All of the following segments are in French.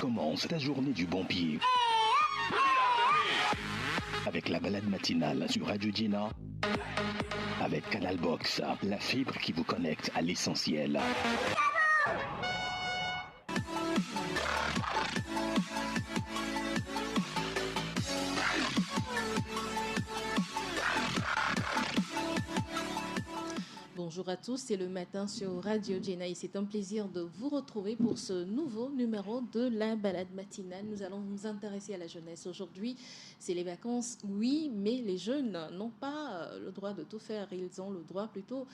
Commence ta journée du bon pied. Avec la balade matinale sur Radio Djena. Avec Canal Box, la fibre qui vous connecte à l'essentiel. Bonjour à tous, c'est le matin sur Radio Djena et c'est un plaisir de vous retrouver pour ce nouveau numéro de la balade matinale. Nous allons nous intéresser à la jeunesse. Aujourd'hui, c'est les vacances, oui, mais les jeunes n'ont pas le droit de tout faire. Ils ont le droit plutôt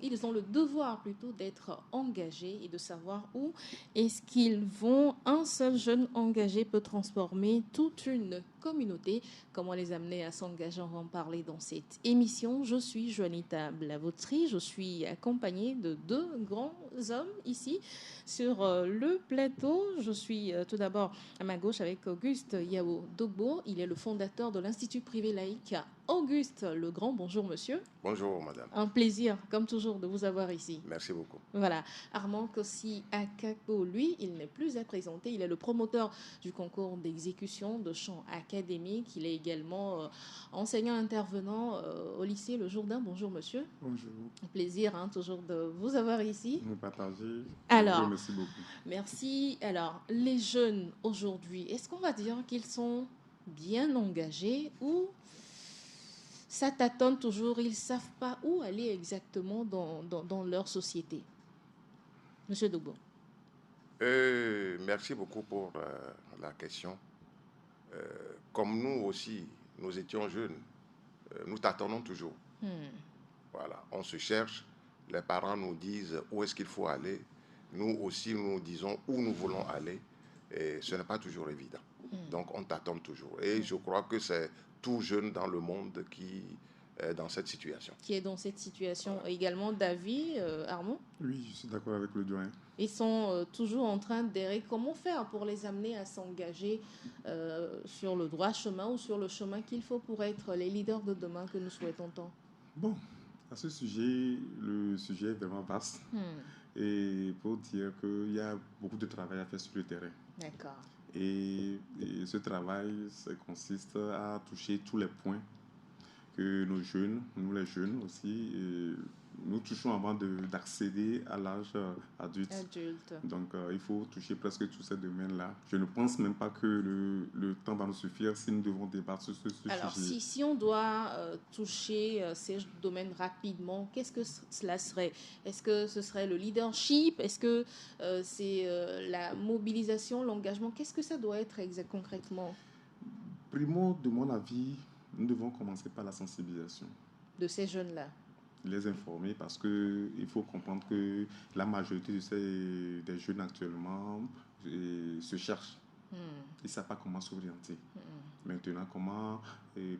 ils ont le devoir plutôt d'être engagés et de savoir où est-ce qu'ils vont. Un seul jeune engagé peut transformer toute une communauté. Comment les amener à s'engager? On va en parler dans cette émission. Je suis Juanita Blavautry. Je suis accompagnée de deux grands hommes ici sur le plateau. Je suis tout d'abord à ma gauche avec Auguste Yao Dogbo. Il est le fondateur de l'Institut privé laïque Auguste Legrand. Bonjour monsieur. Bonjour madame. Un plaisir comme toujours de vous avoir ici. Merci beaucoup. Voilà. Armand Kossi Akakbo, lui, il n'est plus à présenter. Il est le promoteur du concours d'exécution de chant académique. Il est également enseignant intervenant au lycée Le Jourdain. Bonjour monsieur. Bonjour. Plaisir toujours de vous avoir ici. Nous partager. Alors, merci beaucoup. Merci. Alors, les jeunes aujourd'hui, est-ce qu'on va dire qu'ils sont bien engagés ou ça tâtonne toujours, ils ne savent pas où aller exactement dans leur société? Monsieur Dogbo. Merci beaucoup pour la question. Comme nous aussi, nous étions jeunes, nous tâtonnons toujours. Voilà, on se cherche, les parents nous disent où est-ce qu'il faut aller, nous aussi nous disons où nous voulons aller, et ce n'est pas toujours évident. Donc on tâtonne toujours. Et je crois que c'est tout jeune dans le monde qui est dans cette situation. Qui est dans cette situation. Voilà. Également David, Armand. Oui, je suis d'accord avec le doyen. Ils sont toujours en train d'errer. Comment faire pour les amener à s'engager sur le droit chemin ou sur le chemin qu'il faut pour être les leaders de demain que nous souhaitons tant? Bon, à ce sujet, le sujet est vraiment vaste. Et pour dire qu'il y a beaucoup de travail à faire sur le terrain. D'accord. Et ce travail, ça consiste à toucher tous les points que nos jeunes, nous les jeunes aussi, nous touchons avant d'accéder à l'âge adulte. Donc, il faut toucher presque tous ces domaines-là. Je ne pense même pas que le temps va nous suffire si nous devons débattre sur ce sujet. Alors, si on doit toucher ces domaines rapidement, qu'est-ce que cela serait? Est-ce que ce serait le leadership? Est-ce que c'est la mobilisation, l'engagement? Qu'est-ce que ça doit être concrètement? Primo, de mon avis, nous devons commencer par la sensibilisation. De ces jeunes-là? Les informer parce qu'il faut comprendre que la majorité des jeunes actuellement se cherchent. Ils ne savent pas comment s'orienter. Maintenant, comment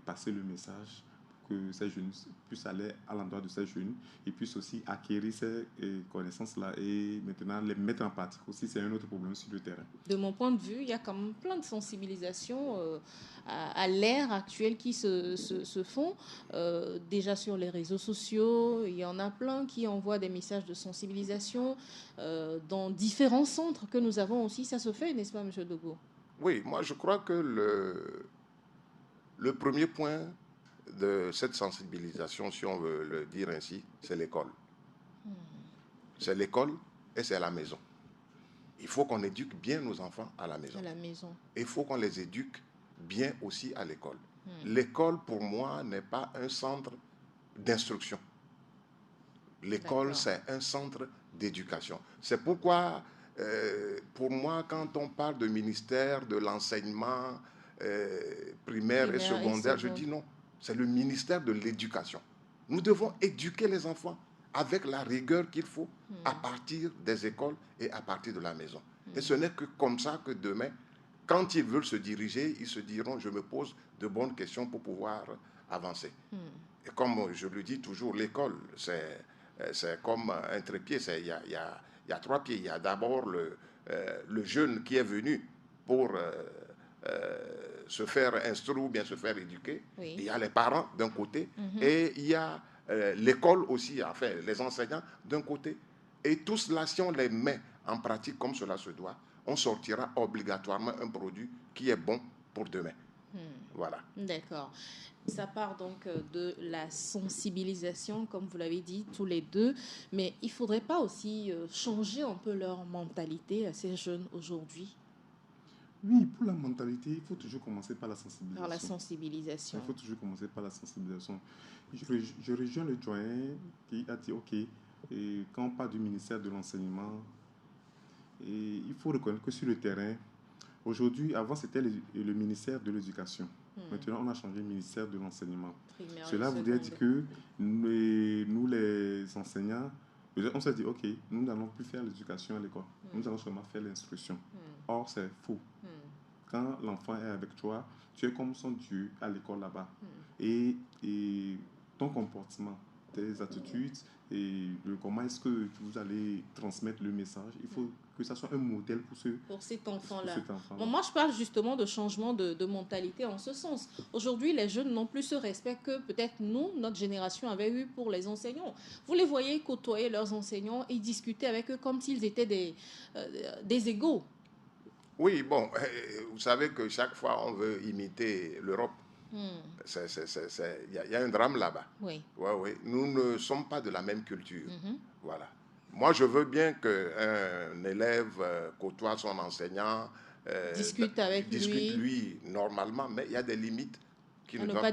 passer le message que ces jeunes puissent aller à l'endroit de ces jeunes et puissent aussi acquérir ces connaissances-là et maintenant les mettre en pratique aussi, c'est un autre problème sur le terrain. De mon point de vue, il y a quand même plein de sensibilisations à l'ère actuelle qui se font. Déjà sur les réseaux sociaux, il y en a plein qui envoient des messages de sensibilisation dans différents centres que nous avons aussi. Ça se fait, n'est-ce pas, M. Dogbo? Oui, moi je crois que le premier point de cette sensibilisation, si on veut le dire ainsi, c'est l'école. C'est l'école et c'est la maison. Il faut qu'on éduque bien nos enfants à la maison. À la maison. Il faut qu'on les éduque bien aussi à l'école. L'école, pour moi, n'est pas un centre d'instruction. L'école, c'est un centre d'éducation. C'est pourquoi, pour moi, quand on parle de ministère de l'enseignement primaire et secondaire, je dis non. C'est le ministère de l'éducation. Nous devons éduquer les enfants avec la rigueur qu'il faut à partir des écoles et à partir de la maison. Et ce n'est que comme ça que demain, quand ils veulent se diriger, ils se diront, je me pose de bonnes questions pour pouvoir avancer. Et comme je le dis toujours, l'école, c'est comme un trépied. Il y a trois pieds. Il y a d'abord le jeune qui est venu pour se faire instruire ou bien se faire éduquer. Oui. Il y a les parents d'un côté et il y a l'école aussi, enfin les enseignants d'un côté. Et tout cela, si on les met en pratique comme cela se doit, on sortira obligatoirement un produit qui est bon pour demain. Voilà. D'accord. Ça part donc de la sensibilisation, comme vous l'avez dit, tous les deux. Mais il ne faudrait pas aussi changer un peu leur mentalité à ces jeunes aujourd'hui? Oui, pour la mentalité, il faut toujours commencer par la sensibilisation. Par la sensibilisation. Il faut toujours commencer par la sensibilisation. Je rejoins le doyen qui a dit, OK, et quand on parle du ministère de l'enseignement, il faut reconnaître que sur le terrain, aujourd'hui, avant c'était le ministère de l'éducation. Maintenant, on a changé le ministère de l'enseignement. Cela voudrait dire que nous, les enseignants, on s'est dit, OK, nous n'allons plus faire l'éducation à l'école. Nous allons seulement faire l'instruction. Or, c'est faux. Quand l'enfant est avec toi, tu es comme son Dieu à l'école là-bas. Et ton comportement, tes attitudes, et comment est-ce que vous allez transmettre le message, il faut que ça soit un modèle pour cet enfant-là. Bon, moi, je parle justement de changement de mentalité en ce sens. Aujourd'hui, les jeunes n'ont plus ce respect que peut-être nous, notre génération, avait eu pour les enseignants. Vous les voyez côtoyer leurs enseignants et discuter avec eux comme s'ils étaient des égaux. Oui, bon, vous savez que chaque fois, on veut imiter l'Europe. Il y a un drame là-bas. Oui. Ouais. Nous ne sommes pas de la même culture. Voilà. Moi, je veux bien qu'un élève côtoie son enseignant, discute avec lui normalement, mais il y a des limites qui ne doivent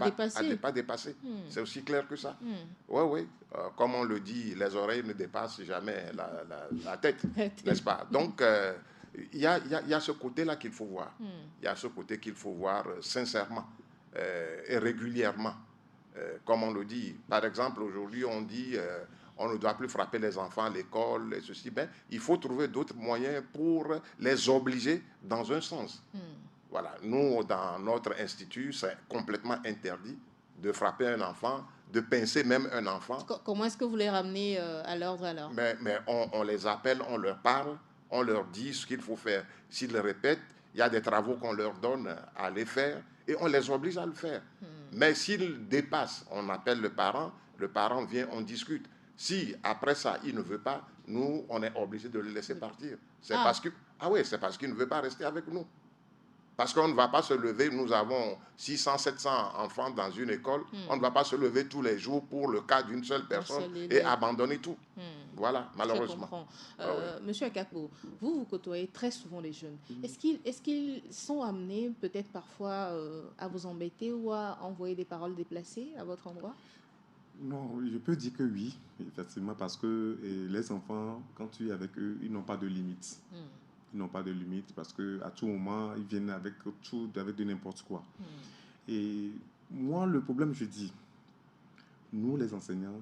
pas dépasser. C'est aussi clair que ça. Oui. Comme on le dit, les oreilles ne dépassent jamais la tête, n'est-ce pas? Donc, il y a ce côté-là qu'il faut voir. Il y a ce côté qu'il faut voir sincèrement et régulièrement. Comme on le dit, par exemple, aujourd'hui, on dit on ne doit plus frapper les enfants à l'école et ceci. Ben, il faut trouver d'autres moyens pour les obliger dans un sens. Voilà. Nous, dans notre institut, c'est complètement interdit de frapper un enfant, de pincer même un enfant. Comment est-ce que vous les ramenez à l'ordre alors? Mais on les appelle, on leur parle, on leur dit ce qu'il faut faire. S'ils le répètent, il y a des travaux qu'on leur donne à les faire et on les oblige à le faire. Mais s'ils dépassent, on appelle le parent vient, on discute. Si après ça, il ne veut pas, nous, on est obligé de le laisser partir. C'est parce qu'il ne veut pas rester avec nous. Parce qu'on ne va pas se lever, nous avons 600, 700 enfants dans une école, on ne va pas se lever tous les jours pour le cas d'une seule personne et abandonner tout. Voilà, malheureusement. Je comprends. Monsieur Akapo, vous côtoyez très souvent les jeunes. Est-ce qu'ils sont amenés peut-être parfois à vous embêter ou à envoyer des paroles déplacées à votre endroit? Non, je peux dire que oui, effectivement, parce que les enfants, quand tu es avec eux, ils n'ont pas de limites. Ils n'ont pas de limites parce qu'à tout moment, ils viennent avec de n'importe quoi. Et moi, le problème, je dis, nous les enseignants,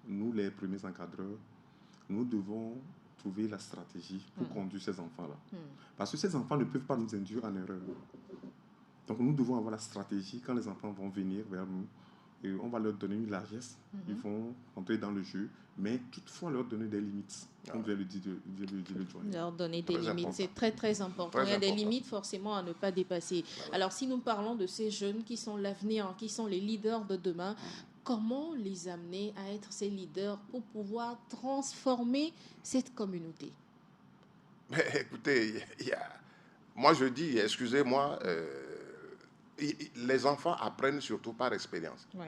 nous les premiers encadreurs, nous devons trouver la stratégie pour conduire ces enfants-là. Parce que ces enfants ne peuvent pas nous induire en erreur. Donc nous devons avoir la stratégie quand les enfants vont venir vers nous. Et on va leur donner une largesse, ils vont entrer dans le jeu, mais toutefois leur donner des limites. On vient le dire le doyen. Leur donner des limites, c'est très très important. Il y a des limites forcément à ne pas dépasser. Alors si nous parlons de ces jeunes qui sont l'avenir, qui sont les leaders de demain, comment les amener à être ces leaders pour pouvoir transformer cette communauté? Mais écoutez, moi je dis, excusez-moi, les enfants apprennent surtout par expérience. Oui.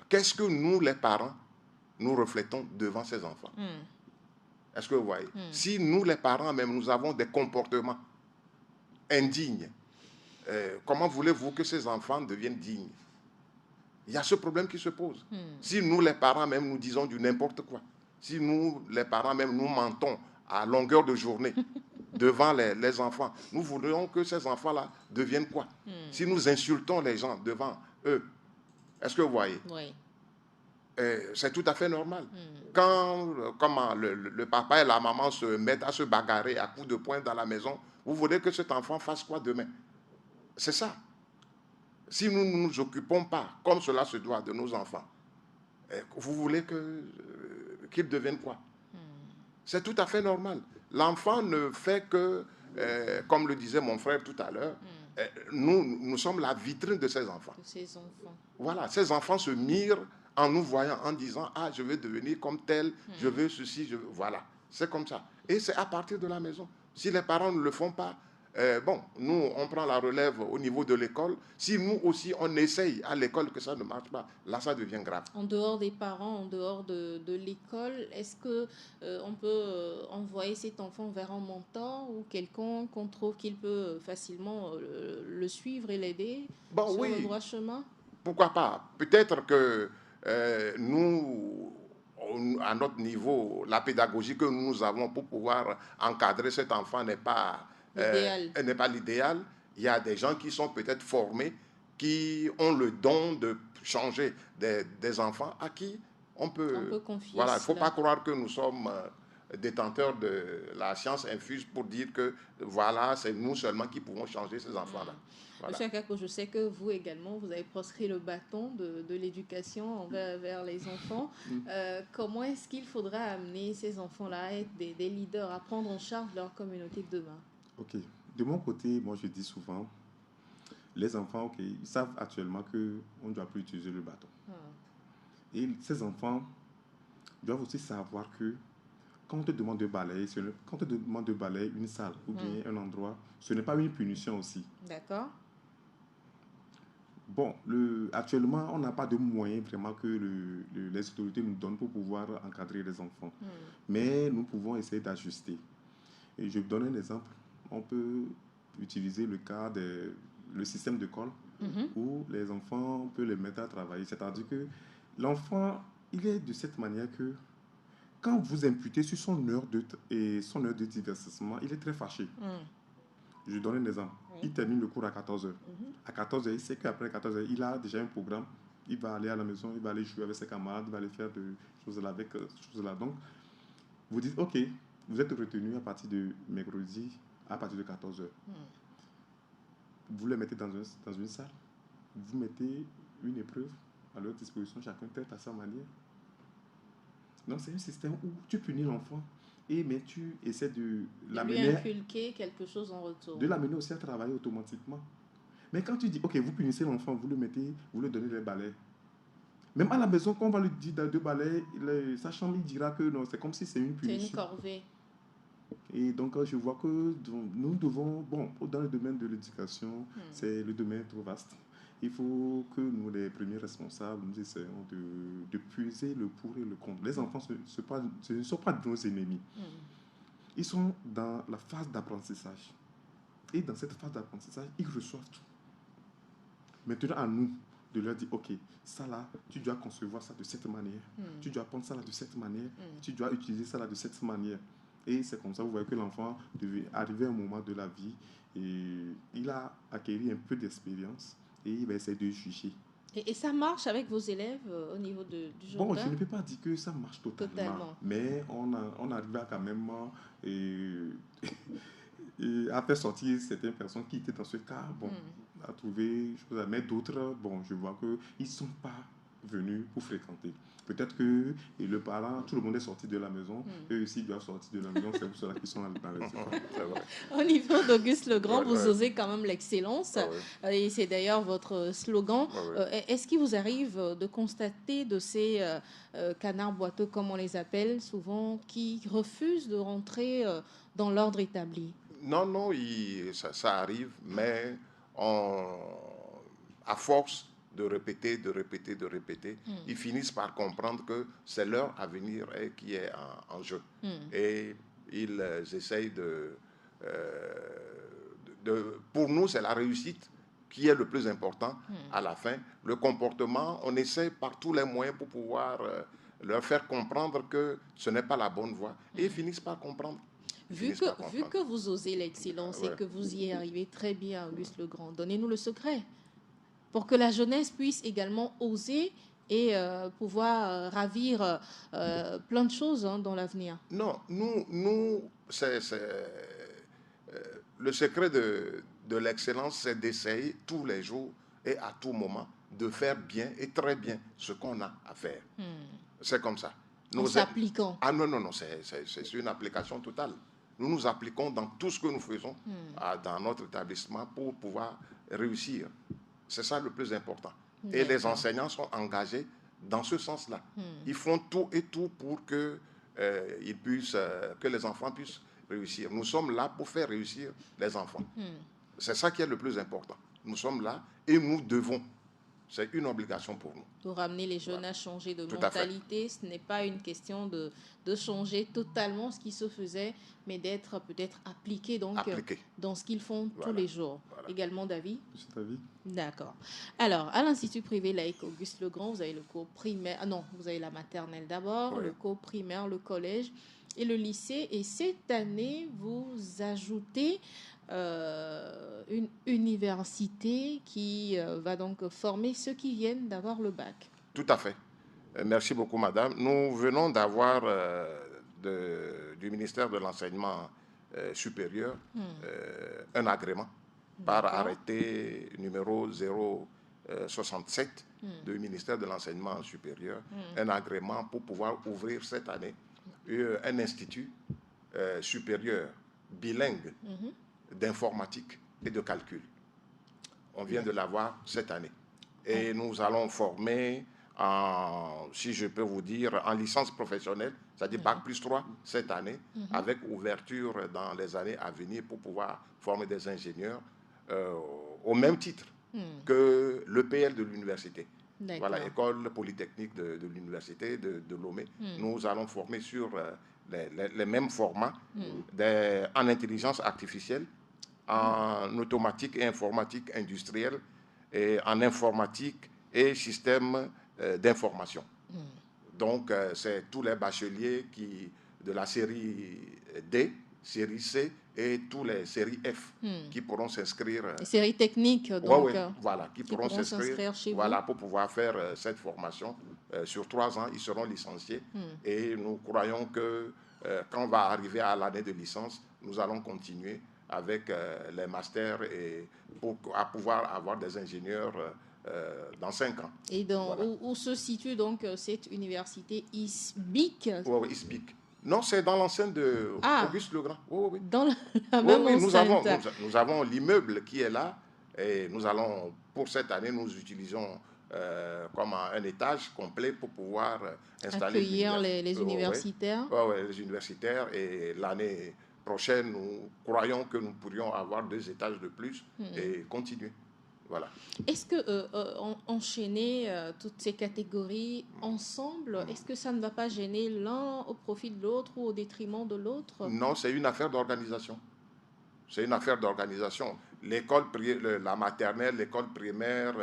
Qu'est-ce que nous, les parents, nous reflétons devant ces enfants? Est-ce que vous voyez? Si nous, les parents, même, nous avons des comportements indignes, comment voulez-vous que ces enfants deviennent dignes? Il y a ce problème qui se pose. Si nous, les parents, même, nous disons du n'importe quoi, si nous, les parents, même, nous mentons à longueur de journée devant les enfants, nous voudrions que ces enfants-là deviennent quoi? Si nous insultons les gens devant eux, est-ce que vous voyez? Oui. C'est tout à fait normal. Quand le papa et la maman se mettent à se bagarrer à coups de poing dans la maison, vous voulez que cet enfant fasse quoi demain? C'est ça. Si nous ne nous occupons pas, comme cela se doit, de nos enfants, vous voulez qu'ils deviennent quoi? C'est tout à fait normal. L'enfant ne fait que, comme le disait mon frère tout à l'heure, nous sommes la vitrine de ces enfants. Voilà, ces enfants se mirent en nous voyant, en disant « Ah, je veux devenir comme tel, je veux ceci, je veux... » Voilà. C'est comme ça. Et c'est à partir de la maison. Si les parents ne le font pas, nous, on prend la relève au niveau de l'école. Si nous aussi, on essaye à l'école que ça ne marche pas, là, ça devient grave. En dehors des parents, en dehors de l'école, est-ce que on peut envoyer cet enfant vers un mentor ou quelqu'un qu'on trouve qu'il peut facilement le suivre et l'aider sur le droit chemin? Pourquoi pas? Peut-être que nous, à notre niveau, la pédagogie que nous avons pour pouvoir encadrer cet enfant n'est pas l'idéal. Il y a des gens qui sont peut-être formés, qui ont le don de changer des enfants à qui on peut confier. Voilà, il ne faut pas croire que nous sommes détenteurs de la science infuse pour dire que voilà, c'est nous seulement qui pouvons changer ces enfants-là. Voilà. Monsieur Akako, je sais que vous également, vous avez proscrit le bâton de l'éducation vers les enfants. Comment est-ce qu'il faudra amener ces enfants-là à être des leaders, à prendre en charge leur communauté de demain? Ok. De mon côté, moi je dis souvent, les enfants, ils savent actuellement qu'on ne doit plus utiliser le bâton. Et ces enfants doivent aussi savoir que quand on te demande de balayer, une salle ou bien un endroit, ce n'est pas une punition aussi. D'accord. Bon, actuellement, on n'a pas de moyens vraiment que les autorités nous donnent pour pouvoir encadrer les enfants. Mais nous pouvons essayer d'ajuster. Et je vous donne un exemple. On peut utiliser le système de colle où les enfants, on peut les mettre à travailler. C'est-à-dire que l'enfant, il est de cette manière que quand vous imputez sur son heure de divertissement, il est très fâché. Je donne un exemple. Il termine le cours à 14h. À 14h, il sait qu'après 14h, il a déjà un programme. Il va aller à la maison, il va aller jouer avec ses camarades, il va aller faire des choses-là. Donc, vous dites, OK, vous êtes retenu à partir de mercredi, à partir de 14h. Vous les mettez dans une salle. Vous mettez une épreuve à leur disposition. Chacun traite à sa manière. Donc, c'est un système où tu punis l'enfant. Mais tu essaies de l'amener... lui inculquer quelque chose en retour. De l'amener aussi à travailler automatiquement. Mais quand tu dis, OK, vous punissez l'enfant, vous lui donnez les balais. Même à la maison, quand on va lui dire de balayer, sa chambre, il dira que non, c'est comme si c'est une punition. C'est une corvée. Et donc, je vois que nous devons, dans le domaine de l'éducation, c'est le domaine trop vaste. Il faut que nous, les premiers responsables, nous essayons de puiser le pour et le contre. Les enfants ce ne sont pas nos ennemis. Ils sont dans la phase d'apprentissage. Et dans cette phase d'apprentissage, ils reçoivent tout. Maintenant, à nous de leur dire, OK, ça là, tu dois concevoir ça de cette manière. Tu dois prendre ça là de cette manière. Tu dois utiliser ça là de cette manière. Et c'est comme ça, vous voyez que l'enfant devait arriver à un moment de la vie et il a acquis un peu d'expérience. Et il va essayer de juger. Et ça marche avec vos élèves au niveau du jardin? Bon, je ne peux pas dire que ça marche totalement. Mais on arrive à quand même à faire sortir certaines personnes qui étaient dans ce cas, à trouver choses. Mais d'autres, je vois qu'ils ne sont pas venus pour fréquenter. Peut-être que le parent, tout le monde est sorti de la maison. Eux aussi doivent sortir de la maison. C'est pour cela qu'ils sont dans les écoles. Au niveau d'Auguste Legrand, vous osez quand même l'excellence. Et c'est d'ailleurs votre slogan. Est-ce qu'il vous arrive de constater de ces canards boiteux, comme on les appelle souvent, qui refusent de rentrer dans l'ordre établi? Non, ça arrive, mais à force de répéter, ils finissent par comprendre que c'est leur avenir qui est en jeu. Et ils essayent pour nous, c'est la réussite qui est le plus important à la fin. Le comportement, on essaie par tous les moyens pour pouvoir leur faire comprendre que ce n'est pas la bonne voie. Et ils finissent par comprendre. Vu que vous osez l'excellence et que vous y arrivez très bien, Auguste Legrand, donnez-nous le secret pour que la jeunesse puisse également oser et pouvoir ravir plein de choses dans l'avenir. Non, nous c'est le secret de l'excellence, c'est d'essayer tous les jours et à tout moment de faire bien et très bien ce qu'on a à faire. C'est comme ça. En s'appliquant. Ah non, c'est une application totale. Nous nous appliquons dans tout ce que nous faisons dans notre établissement pour pouvoir réussir. C'est ça le plus important. Et les enseignants sont engagés dans ce sens-là. Ils font tout et tout pour que que les enfants puissent réussir. Nous sommes là pour faire réussir les enfants. C'est ça qui est le plus important. Nous sommes là et nous devons. C'est une obligation pour nous. Pour ramener les jeunes à changer de mentalité, ce n'est pas une question de changer totalement ce qui se faisait, mais d'être peut-être appliqué dans ce qu'ils font tous les jours. Également, David? C'est David. D'accord. Alors, à l'Institut privé laïque Auguste Legrand, vous avez le cours primaire. Ah non, vous avez la maternelle d'abord, le cours primaire, le collège et le lycée. Et cette année, vous ajoutez une université qui va donc former ceux qui viennent d'avoir le bac. Tout à fait. Merci beaucoup, madame. Nous venons d'avoir du ministère de l'Enseignement supérieur un agrément par arrêté numéro 067 du ministère de l'Enseignement supérieur, un agrément pour pouvoir ouvrir cette année un institut supérieur bilingue d'informatique et de calcul. On vient de l'avoir cette année. Et nous allons former, si je peux vous dire, en licence professionnelle, c'est-à-dire Bac plus 3 cette année, avec ouverture dans les années à venir pour pouvoir former des ingénieurs au même titre que l'EPL de l'université. Voilà, École polytechnique de l'université de Lomé. Nous allons former sur les mêmes formats en intelligence artificielle, en automatique et informatique industrielle, et en informatique et système d'information. Donc, c'est tous les bacheliers de la série D, série C et tous les séries F qui pourront s'inscrire. Les séries techniques, donc. Voilà, qui pourront s'inscrire chez vous. Pour pouvoir faire cette formation. Sur 3 ans, ils seront licenciés. Et nous croyons que quand on va arriver à l'année de licence, nous allons continuer avec les masters et pour pouvoir avoir des ingénieurs dans 5 ans. Et où se situe donc cette université ISBIC? Oui, ISBIC. Non, c'est dans l'enceinte de Auguste Legrand. Dans la même enceinte. Nous avons l'immeuble qui est là et nous allons, pour cette année, nous utilisons comme un étage complet pour pouvoir accueillir les universitaires. Oui, les universitaires. Et l'année prochaine, nous croyons que nous pourrions avoir 2 étages de plus et continuer. Voilà. Est-ce que enchaîner toutes ces catégories ensemble, est-ce que ça ne va pas gêner l'un au profit de l'autre ou au détriment de l'autre? Non, c'est une affaire d'organisation. C'est une affaire d'organisation. L'école, la maternelle, l'école primaire,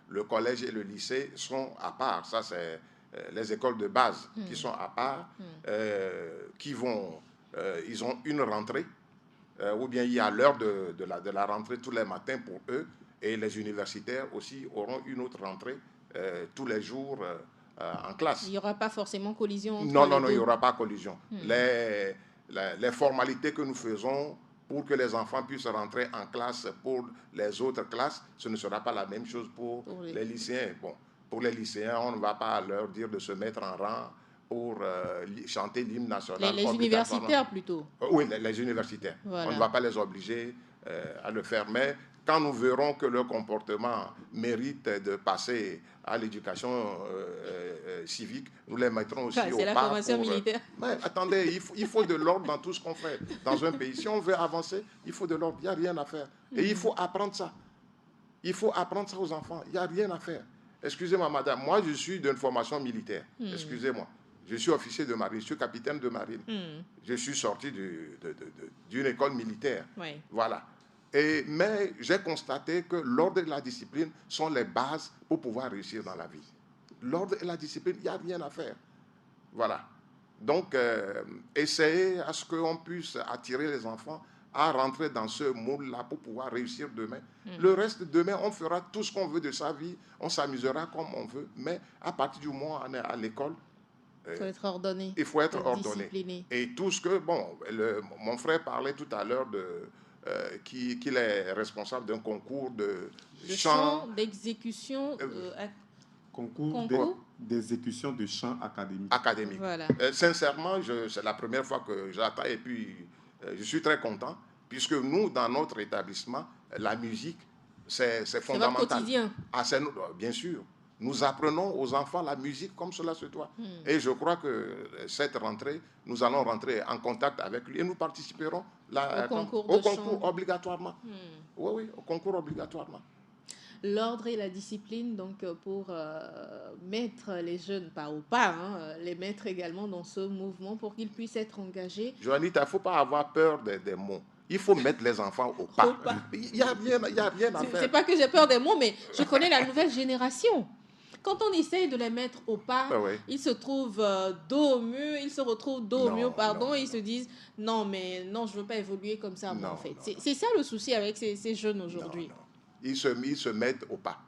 le collège et le lycée sont à part. Ça, c'est les écoles de base qui sont à part, ils ont une rentrée, ou bien il y a l'heure de la rentrée tous les matins pour eux. Et les universitaires aussi auront une autre rentrée tous les jours en classe. Il n'y aura pas forcément collision entre Non, il n'y aura pas collision. Les formalités que nous faisons pour que les enfants puissent rentrer en classe pour les autres classes, ce ne sera pas la même chose pour les lycéens. Bon, pour les lycéens, on ne va pas leur dire de se mettre en rang pour chanter l'hymne national. Les universitaires plutôt. Oui, les universitaires. Voilà. On ne va pas les obliger à le faire, mais quand nous verrons que leur comportement mérite de passer à l'éducation civique, nous les mettrons aussi au pas. C'est la formation militaire. Mais attendez, il faut de l'ordre dans tout ce qu'on fait dans un pays. Si on veut avancer, il faut de l'ordre. Il n'y a rien à faire. Et il faut apprendre ça. Il faut apprendre ça aux enfants. Il n'y a rien à faire. Excusez-moi, madame. Moi, je suis d'une formation militaire. Excusez-moi. Je suis officier de marine. Je suis capitaine de marine. Je suis sorti d'une école militaire. Oui. Voilà. Mais j'ai constaté que l'ordre et la discipline sont les bases pour pouvoir réussir dans la vie. L'ordre et la discipline, il n'y a rien à faire. Voilà. Donc, essayez à ce qu'on puisse attirer les enfants à rentrer dans ce moule-là pour pouvoir réussir demain. Le reste, demain, on fera tout ce qu'on veut de sa vie, on s'amusera comme on veut, mais à partir du moment où on est à l'école, il faut être ordonné. Il faut être ordonné. Discipliné. Et tout ce que... mon frère parlait tout à l'heure qu'il est responsable d'un concours de chant... d'exécution... concours d'exécution de chant académique. Voilà. Sincèrement, c'est la première fois que j'attends et puis je suis très content puisque nous, dans notre établissement, la musique, c'est fondamental. C'est votre quotidien. Bien sûr. Nous apprenons aux enfants la musique comme cela se doit. Et je crois que cette rentrée, nous allons rentrer en contact avec lui et nous participerons au concours au de concours chant. obligatoirement. Oui, au concours obligatoirement. L'ordre et la discipline, donc, pour mettre les jeunes, pas au pas, hein, les mettre également dans ce mouvement pour qu'ils puissent être engagés. Joanita, il ne faut pas avoir peur des mots. Il faut mettre les enfants au pas. Il n'y a rien à faire. C'est pas que j'ai peur des mots, mais je connais la nouvelle génération. Quand on essaye de les mettre au pas, ils se trouvent dos au mur, ils se retrouvent dos au mur, et ils se disent non, mais non, je ne veux pas évoluer comme ça, moi, en fait. C'est ça le souci avec ces jeunes aujourd'hui. Ils se mettent au pas.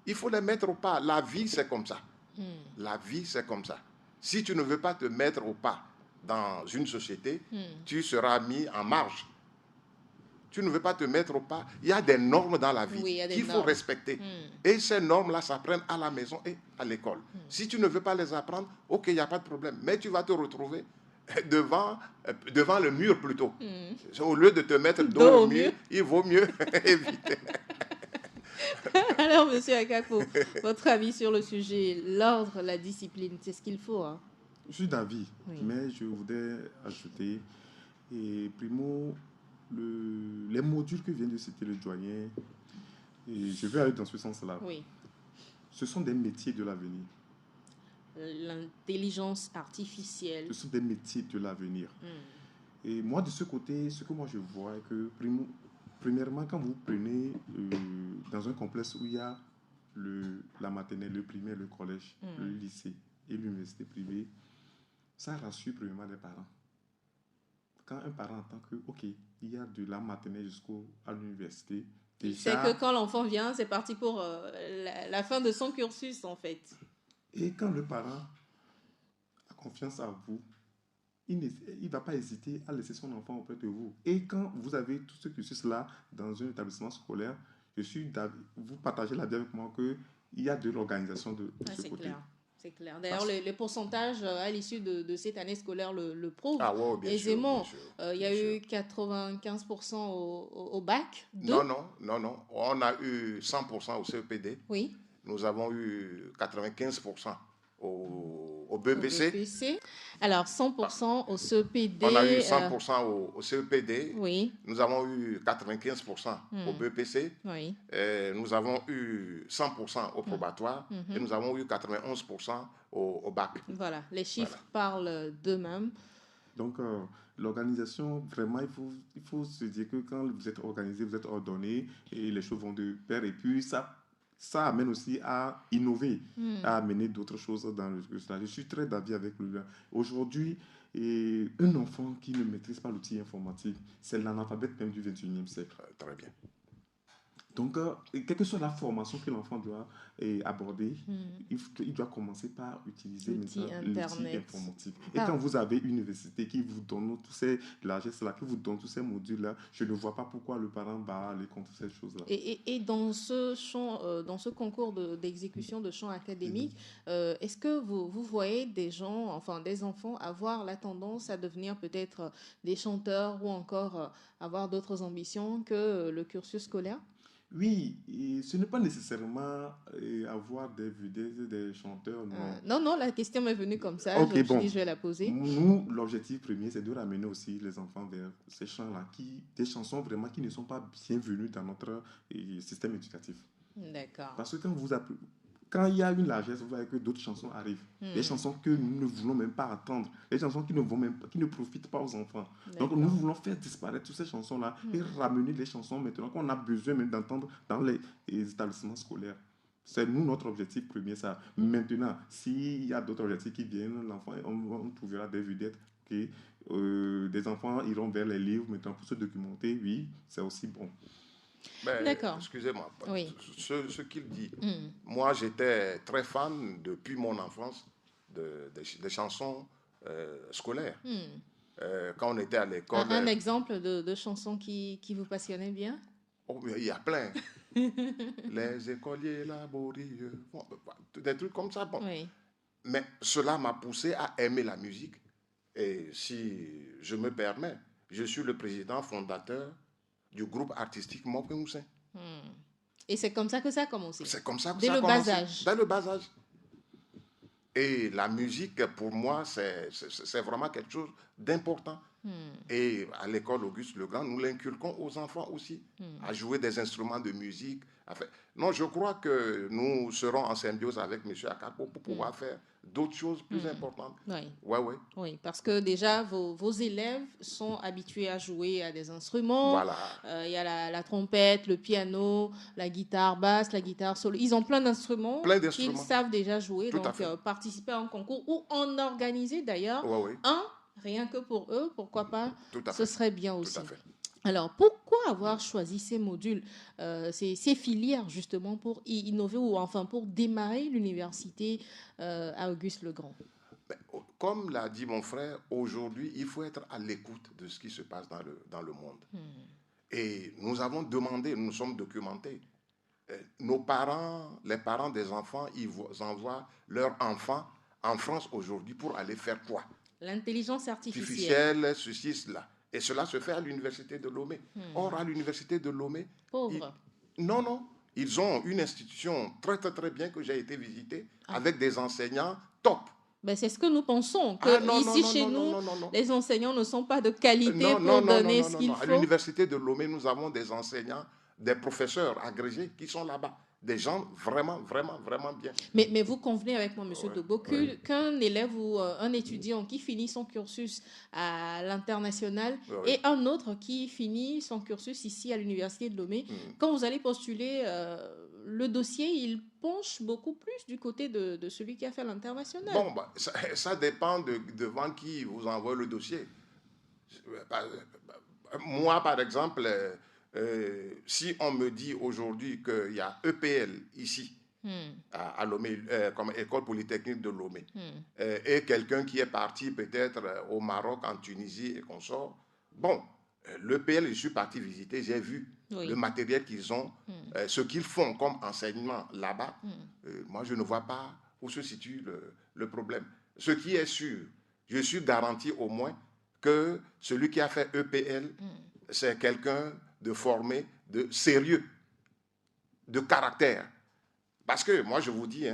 Il faut les mettre au pas. La vie, c'est comme ça. La vie, c'est comme ça. Si tu ne veux pas te mettre au pas dans une société, tu seras mis en marge. Tu ne veux pas te mettre au pas. Il y a des normes dans la vie qu'il faut respecter. Et ces normes-là s'apprennent à la maison et à l'école. Si tu ne veux pas les apprendre, ok, il n'y a pas de problème. Mais tu vas te retrouver devant le mur plutôt. Au lieu de te mettre dos au mur, il vaut mieux éviter. Alors, monsieur Akako, votre avis sur le sujet, l'ordre, la discipline, c'est ce qu'il faut, hein? Je suis d'avis, mais je voudrais ajouter, primo, les modules que vient de citer le doyen, et je vais aller dans ce sens-là. Oui. Ce sont des métiers de l'avenir. L'intelligence artificielle. Ce sont des métiers de l'avenir. Et moi, de ce côté, ce que moi je vois est que, premièrement, quand vous prenez dans un complexe où il y a la maternelle, le primaire, le collège, le lycée et l'université privée, ça rassure premièrement les parents. Quand un parent entend que, ok, il y a de la maternelle jusqu'à l'université, c'est que quand l'enfant vient, c'est parti pour la fin de son cursus, en fait. Et quand le parent a confiance en vous, il ne va pas hésiter à laisser son enfant auprès de vous. Et quand vous avez tout ce cursus-là dans un établissement scolaire, vous partagez la vie avec moi qu'il y a de l'organisation de ce côté. Clair. C'est clair. D'ailleurs, les pourcentages à l'issue de cette année scolaire le prouvent aisément. Il y a eu 95% au bac. Non. On a eu 100% au CEPD. Oui. Nous avons eu 95% au BEPC. Alors, 100% au CEPD. On a eu 100% au CEPD. Oui. Nous avons eu 95% au BEPC. Oui. Nous avons eu 100% au probatoire. Et nous avons eu 91% au bac. Voilà, les chiffres parlent d'eux-mêmes. Donc, l'organisation, vraiment, il faut se dire que quand vous êtes organisé, vous êtes ordonné et les choses vont de pair. Et puis, ça amène aussi à innover, à amener d'autres choses dans le cursus. Je suis très d'avis avec lui. Aujourd'hui, un enfant qui ne maîtrise pas l'outil informatique, c'est l'analphabète même du 21e siècle. Très bien. Donc, quelle que soit la formation que l'enfant doit aborder, il doit commencer par utiliser l'outil informatique. Et quand vous avez une université qui vous donne tous ces largesses-là, qui vous donne tous ces modules-là, je ne vois pas pourquoi le parent va aller contre ces choses-là. Et dans ce champ, dans ce concours d'exécution de chant académique, est-ce que vous voyez des enfants avoir la tendance à devenir peut-être des chanteurs ou encore avoir d'autres ambitions que le cursus scolaire? Oui, et ce n'est pas nécessairement avoir des vedettes, des chanteurs, non. Non, la question m'est venue comme ça, je me suis dit je vais la poser. Nous, l'objectif premier, c'est de ramener aussi les enfants vers ces chants-là, des chansons vraiment qui ne sont pas bienvenues dans notre système éducatif. D'accord. Parce que quand il y a une largesse, vous voyez que d'autres chansons arrivent. Des chansons que nous ne voulons même pas attendre. Des chansons qui ne profitent pas aux enfants. Donc nous voulons faire disparaître toutes ces chansons-là et ramener les chansons maintenant qu'on a besoin même d'entendre dans les établissements scolaires. C'est notre objectif premier, ça. Maintenant, s'il y a d'autres objectifs qui viennent, l'enfant, on trouvera des vedettes. Des enfants iront vers les livres maintenant pour se documenter. Oui, c'est aussi bon. D'accord. Excusez-moi, ce qu'il dit, moi j'étais très fan depuis mon enfance des chansons scolaires. Quand on était à l'école. Un exemple de chansons qui vous passionnaient bien? Oh, il y a plein. Les écoliers laborieux, des trucs comme ça. Bon. Oui. Mais cela m'a poussé à aimer la musique. Et si je me permets, je suis le président fondateur du groupe artistique Mopé Moussin. Et c'est comme ça que ça a commencé. C'est comme ça que Dès ça a le commencé. bas âge. Dès le bas âge. Et la musique, pour moi, c'est vraiment quelque chose d'important. Et à l'école Auguste Legrand, nous l'inculquons aux enfants aussi, à jouer des instruments de musique. Non, je crois que nous serons en symbiose avec M. Akapo pour pouvoir faire d'autres choses plus importantes. Oui. Oui, parce que déjà, vos élèves sont habitués à jouer à des instruments. Voilà. Il y a la trompette, le piano, la guitare basse, la guitare solo. Ils ont plein d'instruments qu'ils savent déjà jouer. Tout donc, participer à un concours ou en organiser d'ailleurs rien que pour eux, pourquoi pas, ce serait bien aussi. Tout à fait. Alors, pourquoi avoir choisi ces modules, ces filières, justement, pour innover ou enfin pour démarrer l'université à Auguste Legrand? Comme l'a dit mon frère, aujourd'hui, il faut être à l'écoute de ce qui se passe dans le monde. Et nous avons demandé, nous sommes documentés. Nos parents, les parents des enfants, ils envoient leurs enfants en France aujourd'hui pour aller faire quoi? L'intelligence artificielle. Ceci, cela. Et cela se fait à l'université de Lomé. Or, à l'université de Lomé... Pauvre. Non. Ils ont une institution très, très, très bien que j'ai été visiter avec des enseignants top. Ben, c'est ce que nous pensons, que ici chez nous, les enseignants ne sont pas de qualité pour donner ce qu'il faut. À l'université de Lomé, nous avons des enseignants, des professeurs agrégés qui sont là-bas. Des gens vraiment, vraiment, vraiment bien. Mais vous convenez avec moi, M. Dogbo, qu'un élève ou un étudiant qui finit son cursus à l'international et un autre qui finit son cursus ici à l'université de Lomé, quand vous allez postuler le dossier, il penche beaucoup plus du côté de celui qui a fait l'international. Bon, ça dépend devant qui vous envoie le dossier. Moi, par exemple... si on me dit aujourd'hui qu'il y a EPL ici, à Lomé, comme école polytechnique de Lomé, et quelqu'un qui est parti peut-être au Maroc, en Tunisie et qu'on sort, bon, l'EPL, je suis parti visiter, j'ai vu le matériel qu'ils ont, ce qu'ils font comme enseignement là-bas. Moi, je ne vois pas où se situe le problème. Ce qui est sûr, je suis garanti au moins que celui qui a fait EPL, c'est quelqu'un de formé, de sérieux, de caractère. Parce que, moi, je vous dis,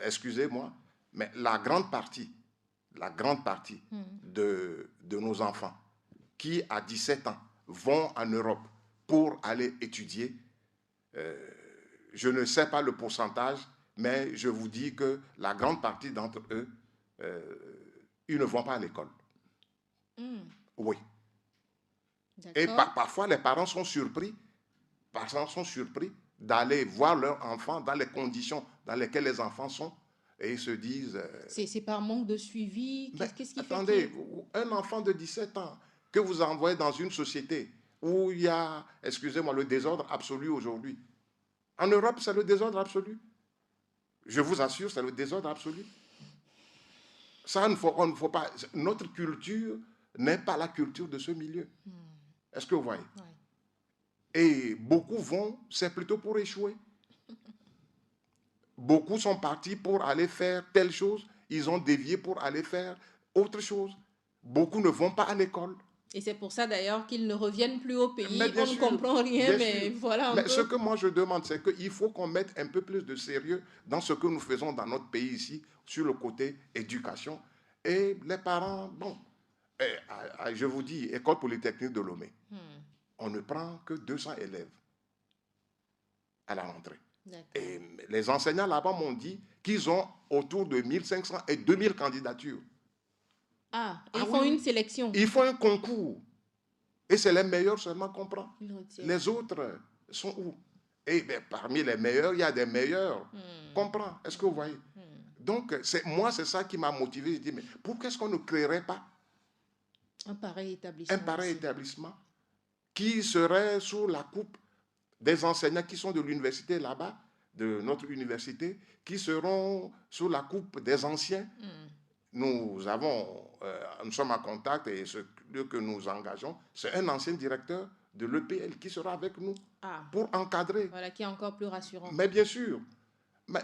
excusez-moi, mais la grande partie de nos enfants qui, à 17 ans, vont en Europe pour aller étudier, je ne sais pas le pourcentage, mais je vous dis que la grande partie d'entre eux, ils ne vont pas à l'école. Oui. Et parfois, les parents sont surpris d'aller voir leurs enfants dans les conditions dans lesquelles les enfants sont et ils se disent... C'est par manque de suivi. Qu'est-ce qui fait un enfant de 17 ans que vous envoyez dans une société où il y a, excusez-moi, le désordre absolu aujourd'hui. En Europe, c'est le désordre absolu. Je vous assure, c'est le désordre absolu. Ça, on ne faut pas... Notre culture n'est pas la culture de ce milieu. Est-ce que vous voyez? Et beaucoup vont, c'est plutôt pour échouer. Beaucoup sont partis pour aller faire telle chose, ils ont dévié pour aller faire autre chose. Beaucoup ne vont pas à l'école. Et c'est pour ça d'ailleurs qu'ils ne reviennent plus au pays. On ne comprend rien, mais voilà un peu. Ce que moi je demande, c'est qu'il faut qu'on mette un peu plus de sérieux dans ce que nous faisons dans notre pays ici, sur le côté éducation. Et les parents, bon... je vous dis, école polytechnique de Lomé, on ne prend que 200 élèves à la rentrée. Et les enseignants là-bas m'ont dit qu'ils ont autour de 1500 et 2000 candidatures. Ils font une sélection. Ils font un concours. Et c'est les meilleurs seulement qu'on prend. Les autres sont où? Et parmi les meilleurs, il y a des meilleurs qu'on prend. Est-ce que vous voyez? Donc, moi, c'est ça qui m'a motivé. Je dis, mais pourquoi est-ce qu'on ne créerait pas un pareil établissement qui serait sous la coupe des enseignants qui sont de l'université là-bas, de notre université, qui seront sous la coupe des anciens. Nous sommes en contact et ce que nous engageons, c'est un ancien directeur de l'EPL qui sera avec nous pour encadrer. Voilà, qui est encore plus rassurant. Mais bien sûr,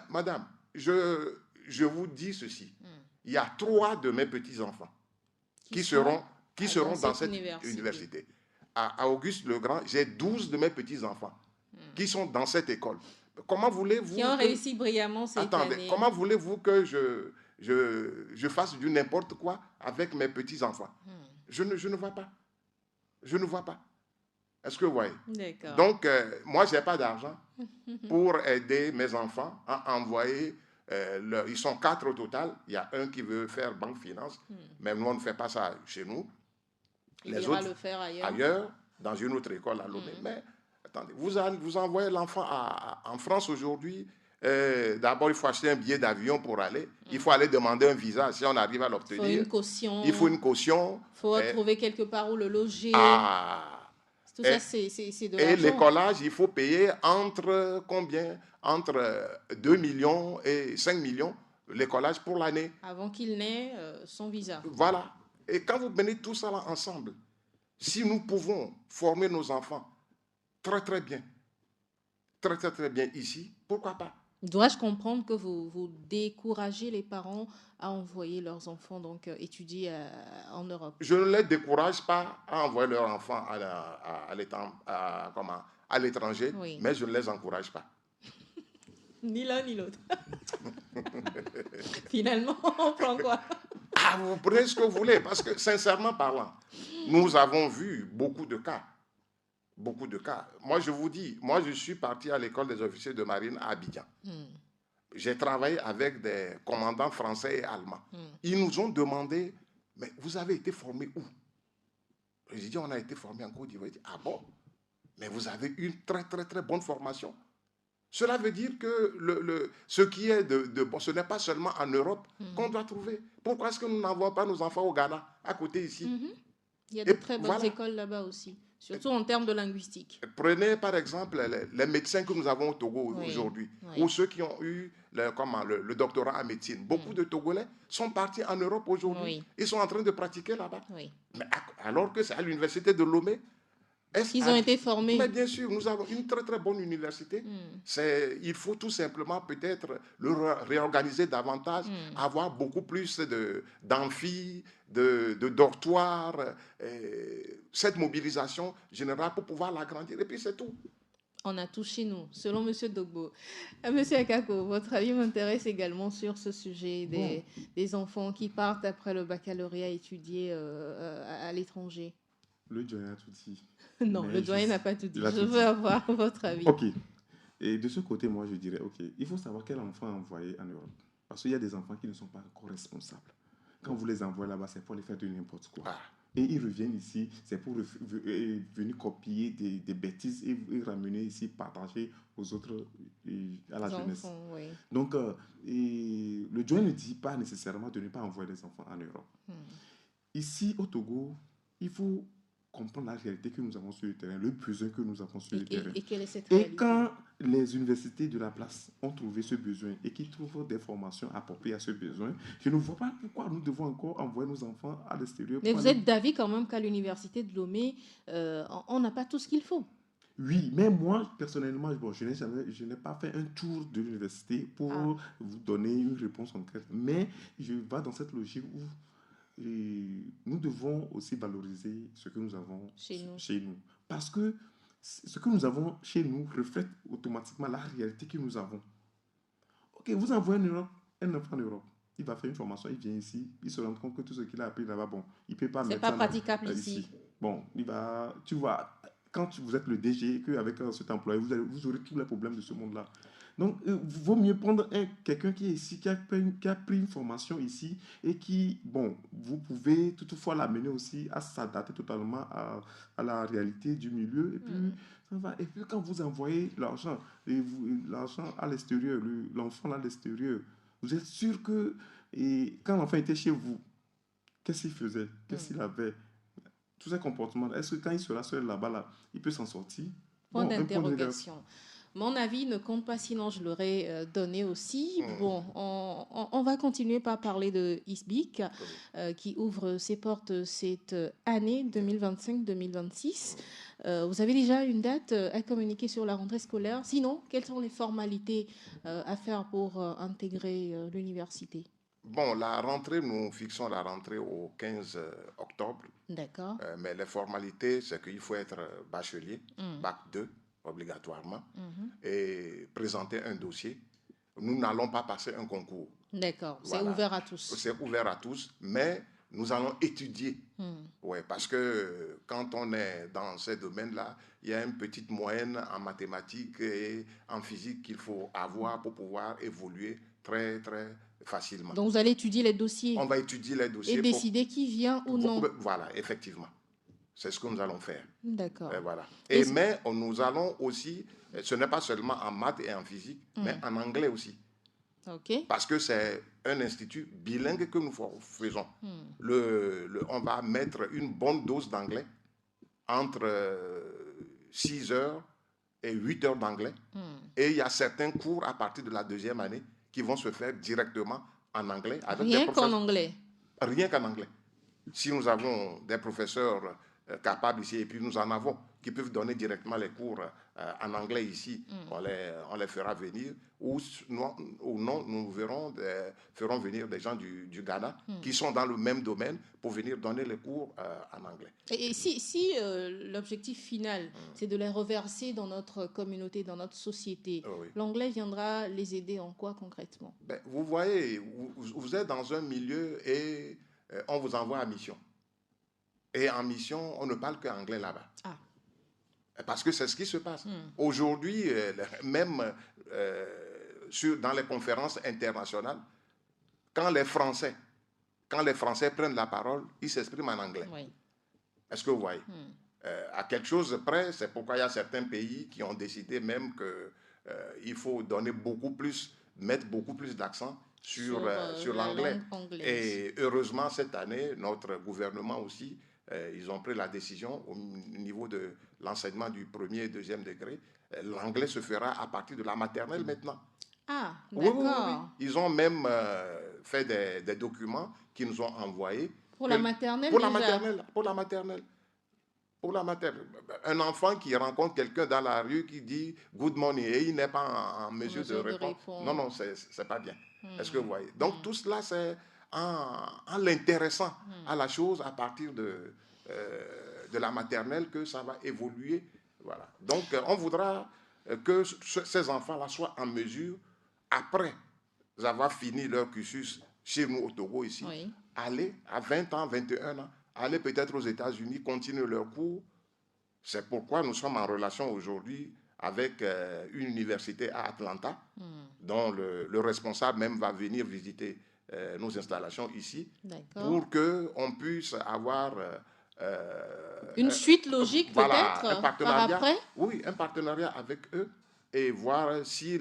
madame, je vous dis ceci. Il y a 3 de mes petits-enfants qui seront dans cette université. À Auguste Legrand, j'ai 12 de mes petits-enfants qui sont dans cette école. Comment voulez-vous... Qui ont réussi brillamment cette année. Comment voulez-vous que je fasse du n'importe quoi avec mes petits-enfants? Je ne vois pas. Je ne vois pas. Est-ce que vous voyez? D'accord. Donc, moi, je n'ai pas d'argent pour aider mes enfants à envoyer... ils sont 4 au total. Il y a un qui veut faire banque finance, mais nous, on ne fait pas ça chez nous. Les autres le faire ailleurs, dans une autre école à Lomé. Mais attendez, vous envoyez l'enfant en France aujourd'hui. D'abord, il faut acheter un billet d'avion pour aller. Il faut aller demander un visa si on arrive à l'obtenir. Il faut une caution. Il faut une caution. Il faut trouver quelque part où le loger. Tout ça, c'est de l'argent. Et l'écolage, il faut payer entre combien? Entre 2 millions et 5 millions, l'écolage pour l'année. Avant qu'il n'ait son visa. Voilà. Et quand vous menez tout ça là ensemble, si nous pouvons former nos enfants très très bien ici, pourquoi pas? Dois-je comprendre que vous découragez les parents à envoyer leurs enfants donc étudier en Europe? Je ne les décourage pas à envoyer leurs enfants à l'étranger, oui. Mais je ne les encourage pas. Ni l'un ni l'autre. Finalement, on prend quoi? Vous prenez ce que vous voulez, parce que sincèrement parlant, nous avons vu beaucoup de cas. Beaucoup de cas. Moi, je vous dis, je suis parti à l'école des officiers de marine à Abidjan. J'ai travaillé avec des commandants français et allemands. Ils nous ont demandé, mais vous avez été formés où? J'ai dit, on a été formés en Côte d'Ivoire. Ils ont dit, ah bon? Mais vous avez une très, très, très bonne formation. Cela veut dire que ce qui est de bon, ce n'est pas seulement en Europe qu'on doit trouver. Pourquoi est-ce que nous n'envoyons pas nos enfants au Ghana, à côté ici? Il y a de très bonnes écoles là-bas aussi, surtout en termes de linguistique. Prenez par exemple les médecins que nous avons au Togo aujourd'hui, ou ceux qui ont eu le doctorat en médecine. Beaucoup de Togolais sont partis en Europe aujourd'hui. Ils sont en train de pratiquer là-bas. Mais alors que c'est à l'université de Lomé. Ils ont été formés. Mais bien sûr, nous avons une très très bonne université. Il faut tout simplement peut-être le réorganiser davantage, avoir beaucoup plus d'amphis, de dortoirs, cette mobilisation générale pour pouvoir l'agrandir. Et puis c'est tout. On a tout chez nous, selon M. Dogbo. M. Akako, votre avis m'intéresse également sur ce sujet des enfants qui partent après le baccalauréat étudier à l'étranger. Le doyen a tout dit. Non, le doyen n'a pas tout dit. Je veux avoir votre avis. Ok. Et de ce côté, moi, je dirais, ok, il faut savoir quel enfant envoyer en Europe. Parce qu'il y a des enfants qui ne sont pas encore responsables. Quand vous les envoyez là-bas, c'est pour les faire de n'importe quoi. Et ils reviennent ici, c'est pour venir copier des bêtises et ramener ici, partager aux autres, à la jeunesse. Oui. Donc, le doyen ne dit pas nécessairement de ne pas envoyer des enfants en Europe. Ici, au Togo, il faut comprendre la réalité que nous avons sur le terrain, le besoin que nous avons sur le terrain. Et quelle est cette réalité? Et quand les universités de la place ont trouvé ce besoin et qu'ils trouvent des formations appropriées à ce besoin, je ne vois pas pourquoi nous devons encore envoyer nos enfants à l'extérieur. Mais vous êtes d'avis quand même qu'à l'université de Lomé, on n'a pas tout ce qu'il faut? Oui, mais moi, personnellement, je n'ai pas fait un tour de l'université pour vous donner une réponse concrète. Mais je vais dans cette logique où nous devons aussi valoriser ce que nous avons chez nous. Parce que ce que nous avons chez nous reflète automatiquement la réalité que nous avons. Ok, vous envoyez un enfant en Europe, il va faire une formation, il vient ici, il se rend compte que tout ce qu'il a appris là-bas, il ne peut pas mettre ça. C'est pas praticable ici. Bon, tu vois, quand vous êtes le DG, qu'avec cet employé, vous aurez tous les problèmes de ce monde-là. Donc, il vaut mieux prendre quelqu'un qui est ici, qui a pris une formation ici et qui, vous pouvez toutefois l'amener aussi à s'adapter totalement à la réalité du milieu. Et puis, ça va. Et puis, quand vous envoyez l'argent à l'extérieur, l'enfant à l'extérieur, vous êtes sûr que quand l'enfant était chez vous, qu'est-ce qu'il faisait? Qu'est-ce qu'il avait? Tous ces comportements, est-ce que quand il sera seul là-bas, il peut s'en sortir? Point d'interrogation. Mon avis ne compte pas, sinon je l'aurais donné aussi. Bon, on va continuer par parler de ISBIC, qui ouvre ses portes cette année 2025-2026. Vous avez déjà une date à communiquer sur la rentrée scolaire? Sinon, quelles sont les formalités à faire pour intégrer l'université? Bon, la rentrée, nous fixons la rentrée au 15 octobre. D'accord. Mais les formalités, c'est qu'il faut être bachelier, bac 2. obligatoirement, et présenter un dossier. Nous n'allons pas passer un concours. D'accord, Voilà. C'est ouvert à tous. C'est ouvert à tous, mais nous allons étudier. Ouais, parce que quand on est dans ces domaines-là, il y a une petite moyenne en mathématiques et en physique qu'il faut avoir pour pouvoir évoluer très, très facilement. Donc, vous allez étudier les dossiers. On va étudier les dossiers. Et décider qui vient ou non. Voilà, effectivement. C'est ce que nous allons faire. D'accord. Voilà. Mais nous allons aussi, ce n'est pas seulement en maths et en physique, mais en anglais aussi. OK. Parce que c'est un institut bilingue que nous faisons. On va mettre une bonne dose d'anglais entre 6 heures et 8 heures d'anglais. Et il y a certains cours à partir de la 2e année qui vont se faire directement en anglais. Avec Rien qu'en anglais. Rien qu'en anglais. Si nous avons des professeurs capables ici, et puis nous en avons, qui peuvent donner directement les cours en anglais ici, on les fera venir, ou non, nous ferons venir des gens du Ghana qui sont dans le même domaine pour venir donner les cours en anglais. Et si l'objectif final, c'est de les reverser dans notre communauté, dans notre société, l'anglais viendra les aider en quoi concrètement? Vous voyez, vous êtes dans un milieu et on vous envoie à mission. Et en mission, on ne parle qu'anglais là-bas. Ah. Parce que c'est ce qui se passe. Aujourd'hui, même dans les conférences internationales, quand les Français prennent la parole, ils s'expriment en anglais. Oui. Est-ce que vous voyez? À quelque chose près, c'est pourquoi il y a certains pays qui ont décidé même qu'il faut mettre beaucoup plus d'accent sur l'anglais. Et heureusement, cette année, notre gouvernement aussi, ils ont pris la décision au niveau de l'enseignement du 1er et 2e degré. L'anglais se fera à partir de la maternelle maintenant. Ah, d'accord. Oui. Ils ont même fait des documents qu'ils nous ont envoyés. Pour la maternelle Pour la maternelle. Un enfant qui rencontre quelqu'un dans la rue qui dit « good morning » et il n'est pas en mesure de répondre. Non, c'est pas bien. Est-ce que vous voyez? Donc tout cela, c'est en l'intéressant à la chose à partir de la maternelle que ça va évoluer. Voilà. Donc, on voudra que ces enfants-là soient en mesure, après avoir fini leur cursus chez nous au Togo ici, aller à 20 ans, 21 ans, aller peut-être aux États-Unis, continuer leur cours. C'est pourquoi nous sommes en relation aujourd'hui avec une université à Atlanta, dont le responsable même va venir visiter nos installations ici, pour qu'on puisse avoir une suite logique peut-être par après. Oui, un partenariat avec eux et voir si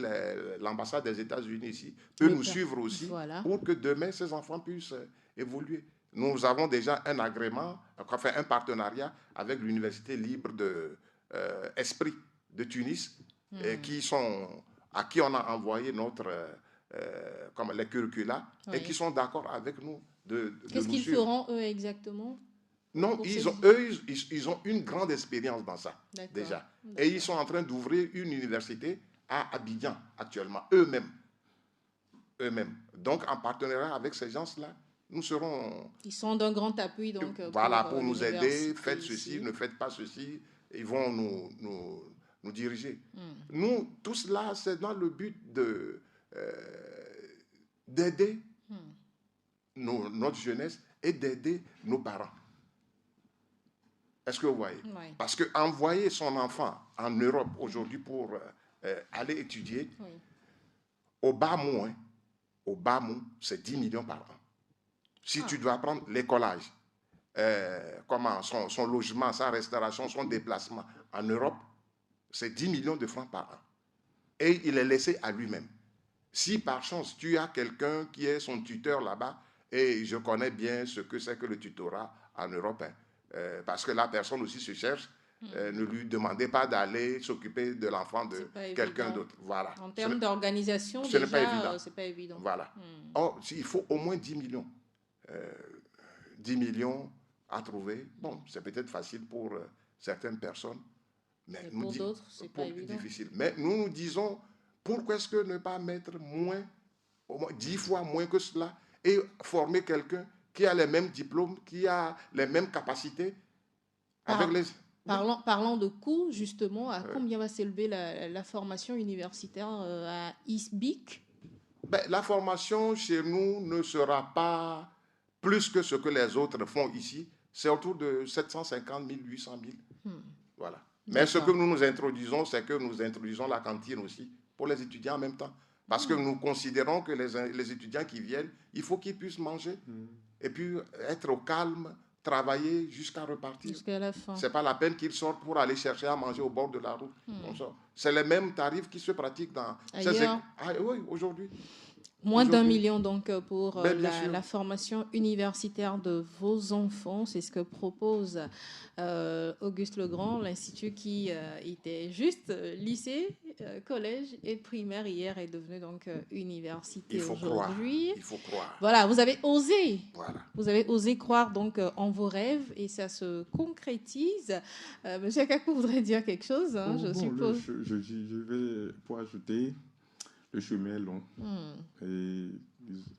l'ambassade des États-Unis ici peut nous suivre aussi pour que demain ces enfants puissent évoluer. Nous avons déjà un agrément, enfin un partenariat avec l'Université libre de Esprit de Tunis, à qui on a envoyé les curricula et qui sont d'accord avec nous de Qu'est-ce qu'ils feront eux exactement? Non, ils ont une grande expérience dans ça déjà. Et ils sont en train d'ouvrir une université à Abidjan actuellement, eux-mêmes. Donc en partenariat avec ces gens-là, nous serons... Ils sont d'un grand appui donc. Pour nous aider, faites ceci, ne faites pas ceci. Ils vont nous diriger. Nous, tout cela, c'est dans le but d'aider notre jeunesse et d'aider nos parents. Est-ce que vous voyez? Oui. Parce qu'envoyer son enfant en Europe aujourd'hui pour aller étudier, au bas mot, c'est 10 millions par an. Si tu dois prendre l'écolage, son logement, sa restauration, son déplacement en Europe, c'est 10 millions de francs par an. Et il est laissé à lui-même. Si par chance, tu as quelqu'un qui est son tuteur là-bas, et je connais bien ce que c'est que le tutorat en Europe, parce que la personne aussi se cherche, ne lui demandez pas d'aller s'occuper de l'enfant de quelqu'un d'autre. Voilà. En termes d'organisation, ce n'est pas évident. C'est pas évident. Voilà. Or, il faut au moins 10 millions. 10 millions à trouver. Bon, c'est peut-être facile pour certaines personnes, mais pour d'autres, c'est pas évident. Difficile. Mais nous disons, pourquoi est-ce que ne pas mettre au moins 10 fois moins que cela, et former quelqu'un qui a les mêmes diplômes, qui a les mêmes capacités Parlant de coûts, justement, à combien va s'élever la formation universitaire à ISBIC? La formation chez nous ne sera pas plus que ce que les autres font ici. C'est autour de 750 000, 800 000. Voilà. Mais ce que nous introduisons, c'est que nous introduisons la cantine aussi pour les étudiants en même temps. Parce que nous considérons que les étudiants qui viennent, il faut qu'ils puissent manger et puis être au calme, travailler jusqu'à repartir. Jusqu'à la fin. Ce n'est pas la peine qu'ils sortent pour aller chercher à manger au bord de la route. C'est les mêmes tarifs qui se pratiquent dans... oui, aujourd'hui. Moins d'1 million donc pour la formation universitaire de vos enfants. C'est ce que propose Auguste Legrand, l'institut qui était juste lycée, collège et primaire hier est devenu donc université aujourd'hui. Il faut croire. Voilà, vous avez osé. Voilà. Vous avez osé croire donc en vos rêves et ça se concrétise. Monsieur Akakou voudrait dire quelque chose, hein, je suppose. Je vais pour ajouter. Le chemin est long et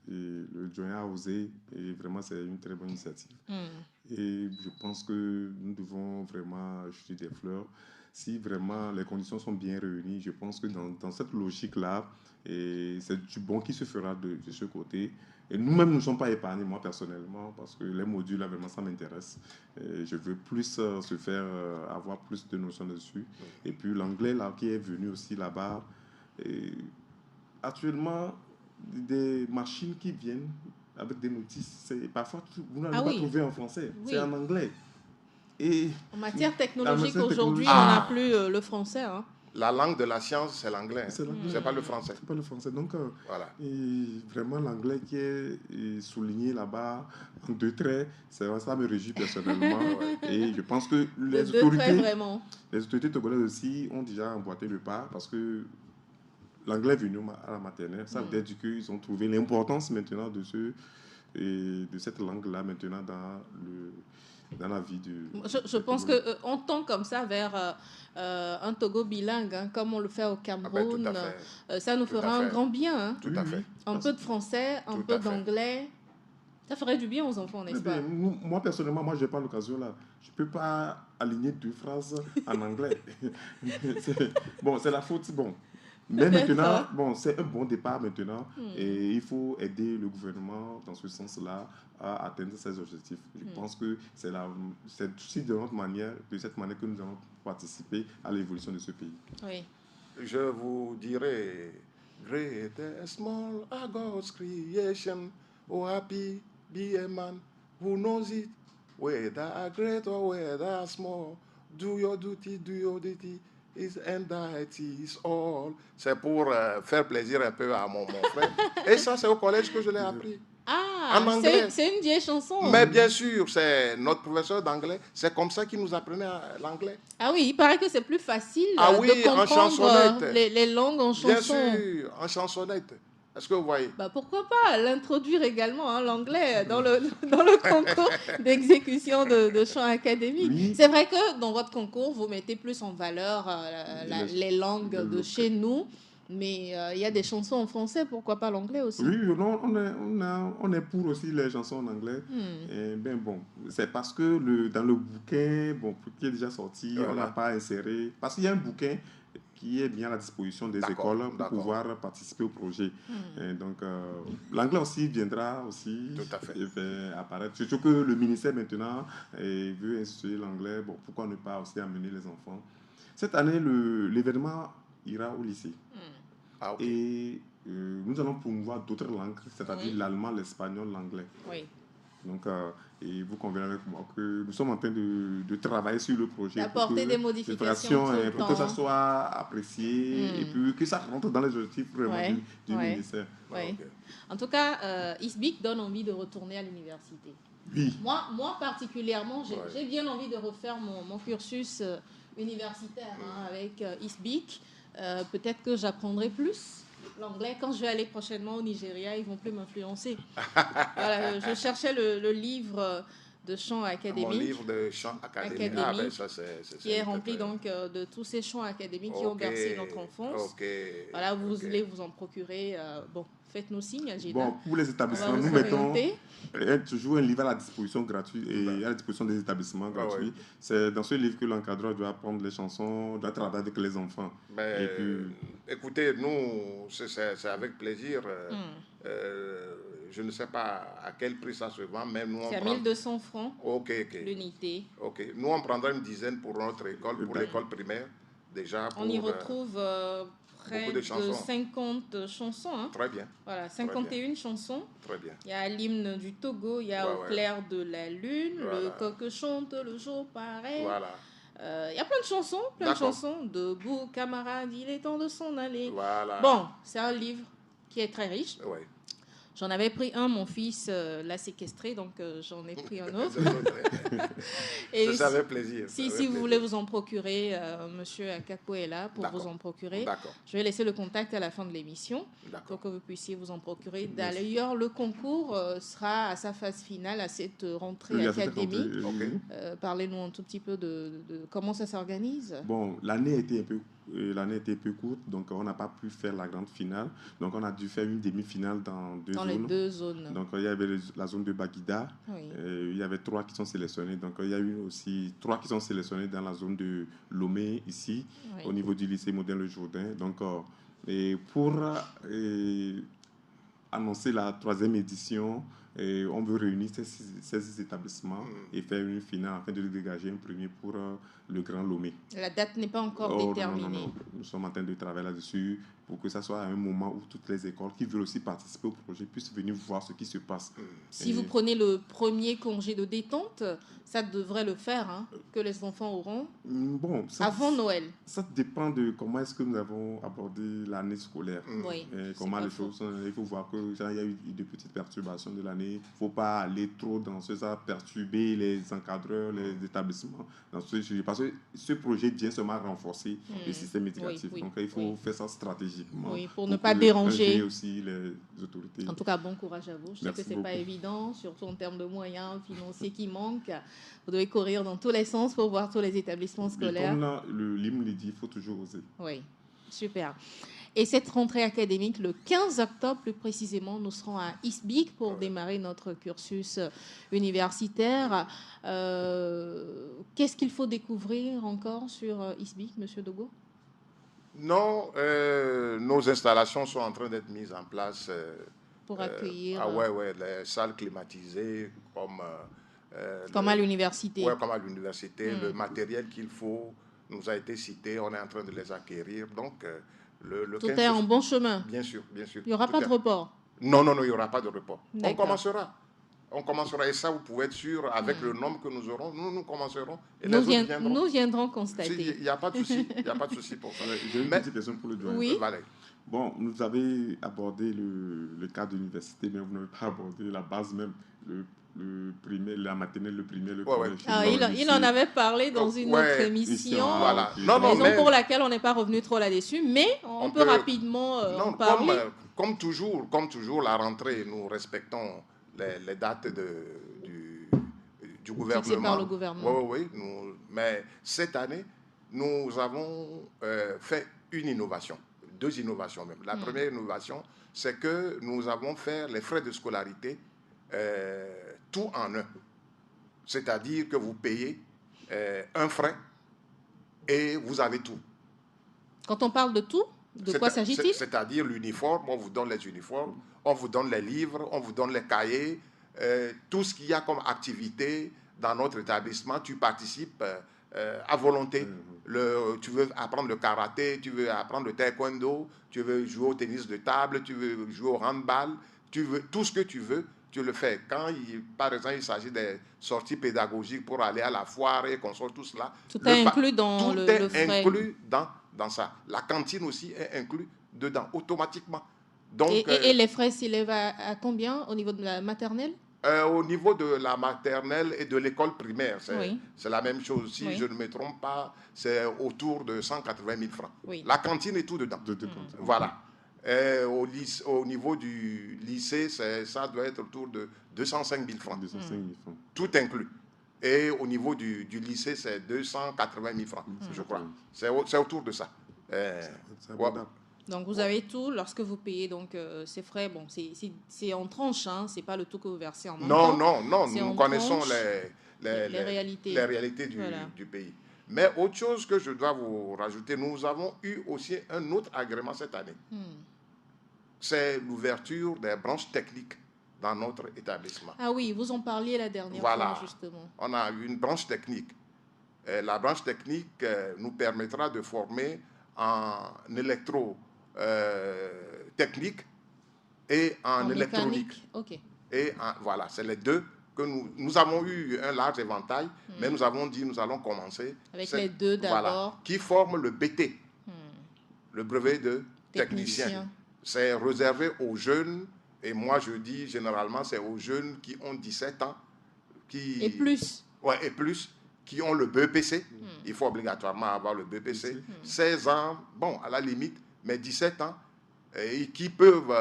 le joint a osé et vraiment c'est une très bonne initiative. Et je pense que nous devons vraiment jeter des fleurs. Si vraiment les conditions sont bien réunies, je pense que dans cette logique-là, c'est du bon qui se fera de ce côté. Et nous-mêmes, nous ne sommes pas épargnés, moi personnellement, parce que les modules, là, vraiment, ça m'intéresse. Je veux plus avoir plus de notions dessus. Et puis l'anglais, là, qui est venu aussi là-bas, actuellement, des machines qui viennent avec des notices, parfois vous n'allez pas trouver en français, c'est en anglais. Et en matière technologique, aujourd'hui, on n'a plus le français. Hein. La langue de la science, c'est l'anglais. C'est pas le français. C'est pas le français. Donc, voilà. Et vraiment, l'anglais qui est souligné là-bas en 2 traits, ça me réjouit personnellement. Et je pense que les autorités togolaises aussi ont déjà emboîté le pas parce que l'anglais est venu à la maternelle. Ça veut dire qu'ils ont trouvé l'importance maintenant de cette langue-là maintenant dans la vie du... Je pense qu'on tend comme ça vers un Togo bilingue, hein, comme on le fait au Cameroun. Ça nous fera un grand bien. Hein. Tout à fait. Un peu de français, un peu d'anglais. Ça ferait du bien aux enfants, n'est-ce pas? Moi, personnellement, je n'ai pas l'occasion là. Je ne peux pas aligner 2 phrases en anglais. C'est la faute. Mais maintenant, c'est un bon départ maintenant et il faut aider le gouvernement dans ce sens-là à atteindre ses objectifs. Je pense que c'est aussi de cette manière que nous allons participer à l'évolution de ce pays. Oui. Je vous dirais, great and small are God's creation, oh happy be a man who knows it, whether great or whether small, do your duty, do your duty. And that is all. C'est pour faire plaisir un peu à mon frère. Et ça, c'est au collège que je l'ai appris. En anglais. C'est une vieille chanson. Mais bien sûr, c'est notre professeur d'anglais. C'est comme ça qu'il nous apprenait l'anglais. Ah oui, il paraît que c'est plus facile de comprendre les langues en chanson. Bien sûr, en chansonnette. Est-ce que vous voyez? Pourquoi pas l'introduire également, hein, l'anglais, dans le concours d'exécution de chant académique. Oui. C'est vrai que dans votre concours, vous mettez plus en valeur les langues de chez nous, mais il y a des chansons en français, pourquoi pas l'anglais aussi? Oui, non, on est pour aussi les chansons en anglais. Et c'est parce que dans le bouquin qui est déjà sorti, on n'a pas inséré... Parce qu'il y a un bouquin qui est bien à la disposition des écoles pour pouvoir participer au projet. Et donc, l'anglais aussi viendra aussi et faire apparaître. Surtout que le ministère maintenant veut instituer l'anglais. Pourquoi ne pas aussi amener les enfants? Cette année, l'événement ira au lycée. Et nous allons promouvoir d'autres langues, c'est-à-dire l'allemand, l'espagnol, l'anglais. Oui. Donc, et vous conviendrez avec moi que nous sommes en train de travailler sur le projet. D'apporter des modifications pour que ça soit apprécié et puis que ça rentre dans les objectifs vraiment du ministère. Oui. En tout cas, ISBIC donne envie de retourner à l'université. Oui. Moi particulièrement, j'ai bien envie de refaire mon cursus universitaire avec ISBIC. Peut-être que j'apprendrai plus l'anglais. Quand je vais aller prochainement au Nigeria, ils ne vont plus m'influencer. Voilà, je cherchais le livre de chant académique. Mon livre de chant académique. Ah, ben ça, qui est rempli donc de tous ces chants académiques qui ont bercé notre enfance. Voilà, vous voulez vous en procurer. Bon, faites-nous signe, Gina. Bon, pour les établissements, nous mettons toujours un livre à la disposition gratuite et à la disposition des établissements gratuits. C'est dans ce livre que l'encadreur doit apprendre les chansons, doit travailler avec les enfants. Mais, écoutez, nous, c'est avec plaisir. Je ne sais pas à quel prix ça se vend, mais nous... C'est à 1200 francs l'unité. Nous, on prendra une dizaine pour notre école, pour l'école primaire, déjà. On y retrouve près de 50 chansons. Hein. Très bien. Voilà, 51 chansons. Très bien. Il y a l'hymne du Togo, il y a Au clair de la lune, le coq chante le jour pareil. Voilà. Il y a plein de chansons, Debout, camarade, il est temps de s'en aller. Voilà. Bon, c'est un livre qui est très riche. Oui. J'en avais pris un, mon fils l'a séquestré, donc j'en ai pris un autre. Et ça fait plaisir. Si vous voulez vous en procurer, monsieur Akako est là pour vous en procurer. Je vais laisser le contact à la fin de l'émission pour que vous puissiez vous en procurer. D'ailleurs, le concours sera à sa phase finale, à cette rentrée académique. Parlez-nous un tout petit peu de comment ça s'organise. Bon, l'année était un peu courte, donc on n'a pas pu faire la grande finale. Donc on a dû faire une demi-finale dans les deux zones. Donc il y avait la zone de Baguida, il y avait 3 qui sont sélectionnés. Donc il y a eu aussi 3 qui sont sélectionnés dans la zone de Lomé, ici, au niveau du lycée moderne Le Jourdain. Donc pour annoncer la 3e édition, on veut réunir ces établissements et faire une finale afin de dégager un premier pour le Grand Lomé. La date n'est pas encore déterminée. Non. Nous sommes en train de travailler là-dessus pour que ça soit à un moment où toutes les écoles qui veulent aussi participer au projet puissent venir voir ce qui se passe. Si vous prenez le premier congé de détente, ça devrait le faire, hein, que les enfants auront avant Noël. Ça dépend de comment est-ce que nous avons abordé l'année scolaire. Comment les choses sont. Il faut voir qu'il y a eu de petites perturbations de l'année. Il ne faut pas aller trop dans ça, perturber les encadreurs, les établissements. Parce que ce projet vient seulement renforcer le système éducatif. Donc il faut faire ça stratégiquement. Pour ne pas déranger aussi les autorités. En tout cas, bon courage à vous. Je sais que ce n'est pas évident, surtout en termes de moyens financiers qui manquent. Vous devez courir dans tous les sens pour voir tous les établissements scolaires. Et comme le l'hymne le dit, il faut toujours oser. Oui, super. Et cette rentrée académique, le 15 octobre plus précisément, nous serons à ISBIC pour démarrer notre cursus universitaire. Qu'est-ce qu'il faut découvrir encore sur ISBIC, Monsieur Dogo? Non, nos installations sont en train d'être mises en place. Pour accueillir... les salles climatisées comme à l'université. Oui, comme à l'université. Le matériel qu'il faut nous a été cité, on est en train de les acquérir. Donc, tout est en bon chemin. Bien sûr, bien sûr. Il n'y aura pas de report. Non, il n'y aura pas de report. On commencera. Et ça, vous pouvez être sûr, avec le nombre que nous aurons, nous commencerons. Et nous viendrons constater. Il n'y a pas de souci. Il n'y a pas de souci pour ça. J'ai une petite question pour le doyen. Oui. Bon, vous avez abordé le cadre d'université, mais vous n'avez pas abordé la base même, le primaire, la maternelle, le primaire, le collège. Il en avait parlé dans une autre émission, raison pour laquelle on n'est pas revenu trop là-dessus, mais on peut rapidement en parler. Comme toujours, la rentrée, nous respectons les dates du gouvernement. Fixées par le gouvernement. Oui. Mais cette année, nous avons fait une innovation, 2 innovations même. La première innovation, c'est que nous avons fait les frais de scolarité tout en un. C'est-à-dire que vous payez un frais et vous avez tout. Quand on parle de tout, de quoi s'agit-il? C'est-à-dire l'uniforme, on vous donne les uniformes, on vous donne les livres, on vous donne les cahiers, tout ce qu'il y a comme activité dans notre établissement, tu participes à volonté. Tu veux apprendre le karaté, tu veux apprendre le taekwondo, tu veux jouer au tennis de table, tu veux jouer au handball, tu veux tout ce que tu veux, tu le fais. Quand, par exemple, il s'agit des sorties pédagogiques pour aller à la foire et qu'on sort tout cela. Tout est inclus dans le frais. Tout est inclus dans ça. La cantine aussi est inclus dedans, automatiquement. Donc, et les frais s'élèvent à combien au niveau de la maternelle? Au niveau de la maternelle et de l'école primaire, c'est la même chose. Si je ne me trompe pas, c'est autour de 180 000 francs. La cantine est tout dedans. Voilà. Au niveau du lycée, ça doit être autour de 205 000 francs. 205 000 francs. Tout inclus. Et au niveau du lycée, c'est 280 000 francs, je crois. C'est autour de ça. Donc, vous avez tout lorsque vous payez donc, ces frais. Bon, c'est en tranche, hein, ce n'est pas le tout que vous versez en montant. Non. Nous connaissons les réalités du pays. Mais autre chose que je dois vous rajouter, nous avons eu aussi un autre agrément cette année. C'est l'ouverture des branches techniques dans notre établissement. Ah oui, vous en parliez la dernière fois, justement. On a une branche technique. La branche technique nous permettra de former en électro-technique et en électronique. Ok. Et voilà, c'est les deux que nous avons eu un large éventail, mais nous avons dit nous allons commencer avec les deux d'abord. Voilà, qui forment le BT, le brevet de technicien. C'est réservé aux jeunes, et moi je dis généralement c'est aux jeunes qui ont 17 ans. Et plus. Ouais, et plus, qui ont le BEPC. Il faut obligatoirement avoir le BEPC. 16 ans, bon, à la limite, mais 17 ans, et qui peuvent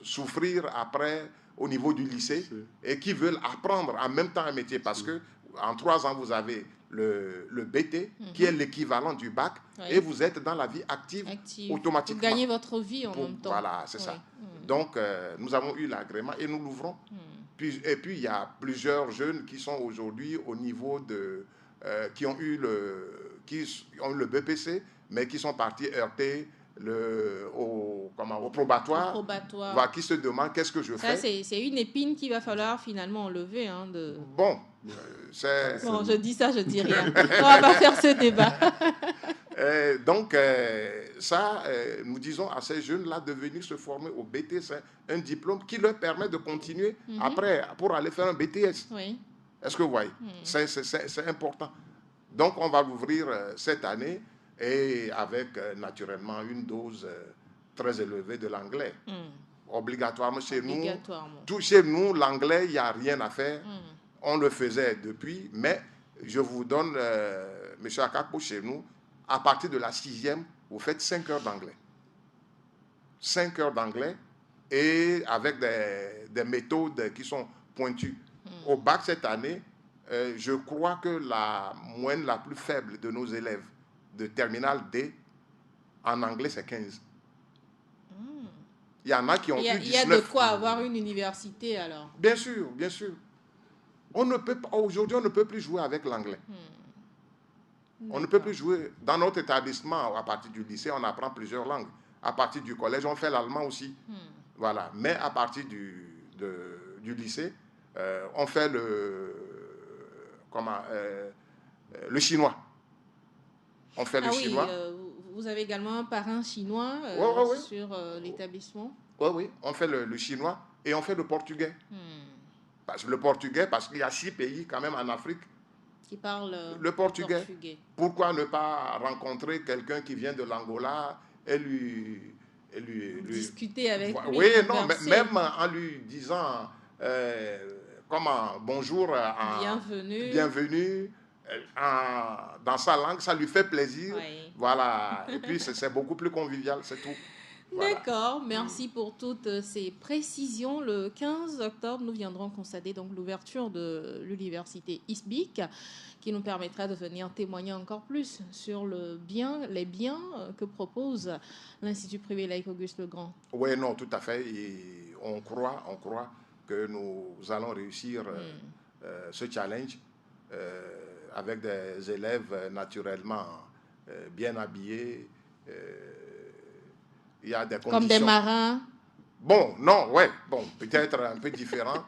souffrir après au niveau du lycée et qui veulent apprendre en même temps un métier. Parce que en 3 ans, vous avez le BT, qui est l'équivalent du bac, et vous êtes dans la vie active. Automatiquement. Vous gagnez votre vie en même temps. Voilà, c'est ça. Donc, nous avons eu l'agrément et nous l'ouvrons. Et puis, il y a plusieurs jeunes qui sont aujourd'hui au niveau de... qui ont eu le BPC, mais qui sont partis heurter au probatoire. Voilà, qui se demandent qu'est-ce que je fais. C'est une épine qu'il va falloir finalement enlever. Bon, Bon, je dis ça, je dis rien. On va pas faire ce débat. Donc, nous disons à ces jeunes-là de venir se former au BT, c'est un diplôme qui leur permet de continuer après pour aller faire un BTS. Oui. Est-ce que vous voyez? C'est important. Donc, on va l'ouvrir cette année et avec naturellement une dose très élevée de l'anglais. Obligatoirement chez nous. Tout chez nous, l'anglais, il n'y a rien à faire. On le faisait depuis, mais je vous donne, M. Akakpo, chez nous, à partir de la 6e, vous faites 5 heures d'anglais. 5 heures d'anglais et avec des méthodes qui sont pointues. Au bac cette année, je crois que la moyenne la plus faible de nos élèves de terminale D, en anglais, c'est 15. Il y en a qui ont eu 19. Il y a de quoi avoir une université, alors. Bien sûr, bien sûr. Aujourd'hui, on ne peut plus jouer avec l'anglais. On ne peut plus jouer. Dans notre établissement, à partir du lycée, on apprend plusieurs langues. À partir du collège, on fait l'allemand aussi. Voilà. Mais à partir du lycée, on fait le chinois. On fait le chinois. Vous avez également un parrain chinois sur l'établissement? Oui, on fait le chinois et on fait le portugais. Le portugais, parce qu'il y a 6 pays quand même en Afrique qui parlent le portugais. Pourquoi ne pas rencontrer quelqu'un qui vient de l'Angola et lui discuter avec lui? Oui, non, même en lui disant bonjour, bienvenue dans sa langue, ça lui fait plaisir. Voilà. Et puis c'est beaucoup plus convivial, c'est tout. Voilà. D'accord, merci pour toutes ces précisions. Le 15 octobre, nous viendrons constater donc l'ouverture de l'université ISBIC, qui nous permettra de venir témoigner encore plus sur les biens que propose l'Institut privé laïque Auguste Legrand. Oui, non, tout à fait. Et on croit que nous allons réussir ce challenge avec des élèves naturellement bien habillés. Il y a des conditions. Comme des marins? Bon, non, ouais, bon, peut-être un peu différent.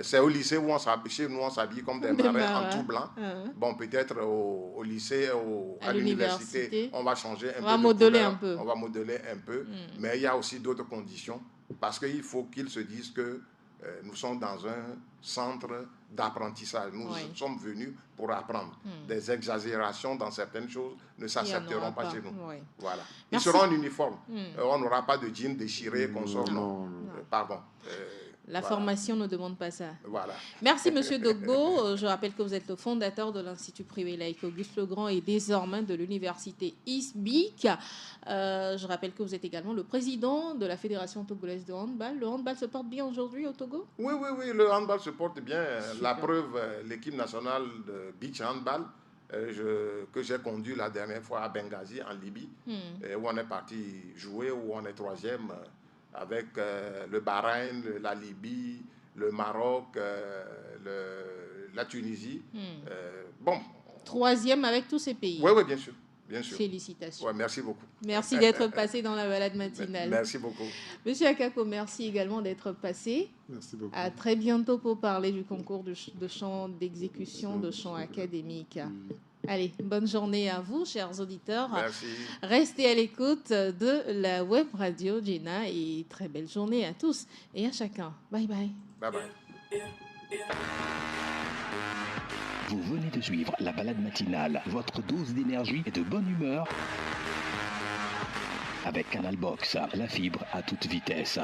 C'est au lycée où chez nous, on s'habille comme des marins en tout blanc. Bon, peut-être au lycée, à l'université, on va changer un peu. On va modeler un peu. On va modeler un peu. Mais il y a aussi d'autres conditions. Parce qu'il faut qu'ils se disent que nous sommes dans un centre d'apprentissage. Nous sommes venus pour apprendre. Des exagérations dans certaines choses ne s'accepteront pas chez nous. Voilà. Ils seront en uniforme. On n'aura pas de jeans déchirés qu'on sort. Non. Pardon. La formation ne demande pas ça. Voilà. Merci, Monsieur Dogbo. Je rappelle que vous êtes le fondateur de l'Institut privé laïque Auguste Legrand et désormais de l'Université ISBIC. Je rappelle que vous êtes également le président de la Fédération togolaise de handball. Le handball se porte bien aujourd'hui au Togo? Oui, le handball se porte bien. Super. La preuve, l'équipe nationale de beach handball, que j'ai conduit la dernière fois à Benghazi, en Libye, où on est parti jouer, où on est troisième, avec le Bahreïn, la Libye, le Maroc, la Tunisie. Bon. Troisième avec tous ces pays. Oui, bien sûr. Bien sûr. Félicitations. Ouais, merci beaucoup. Merci d'être passé dans la balade matinale. Merci beaucoup. Monsieur Akako, merci également d'être passé. Merci beaucoup. À très bientôt pour parler du concours de chant d'exécution, de chant académique. Allez, bonne journée à vous, chers auditeurs. Merci. Restez à l'écoute de la web radio Djena et très belle journée à tous et à chacun. Bye bye. Bye bye. Vous venez de suivre la balade matinale, votre dose d'énergie et de bonne humeur avec Canal Box, la fibre à toute vitesse.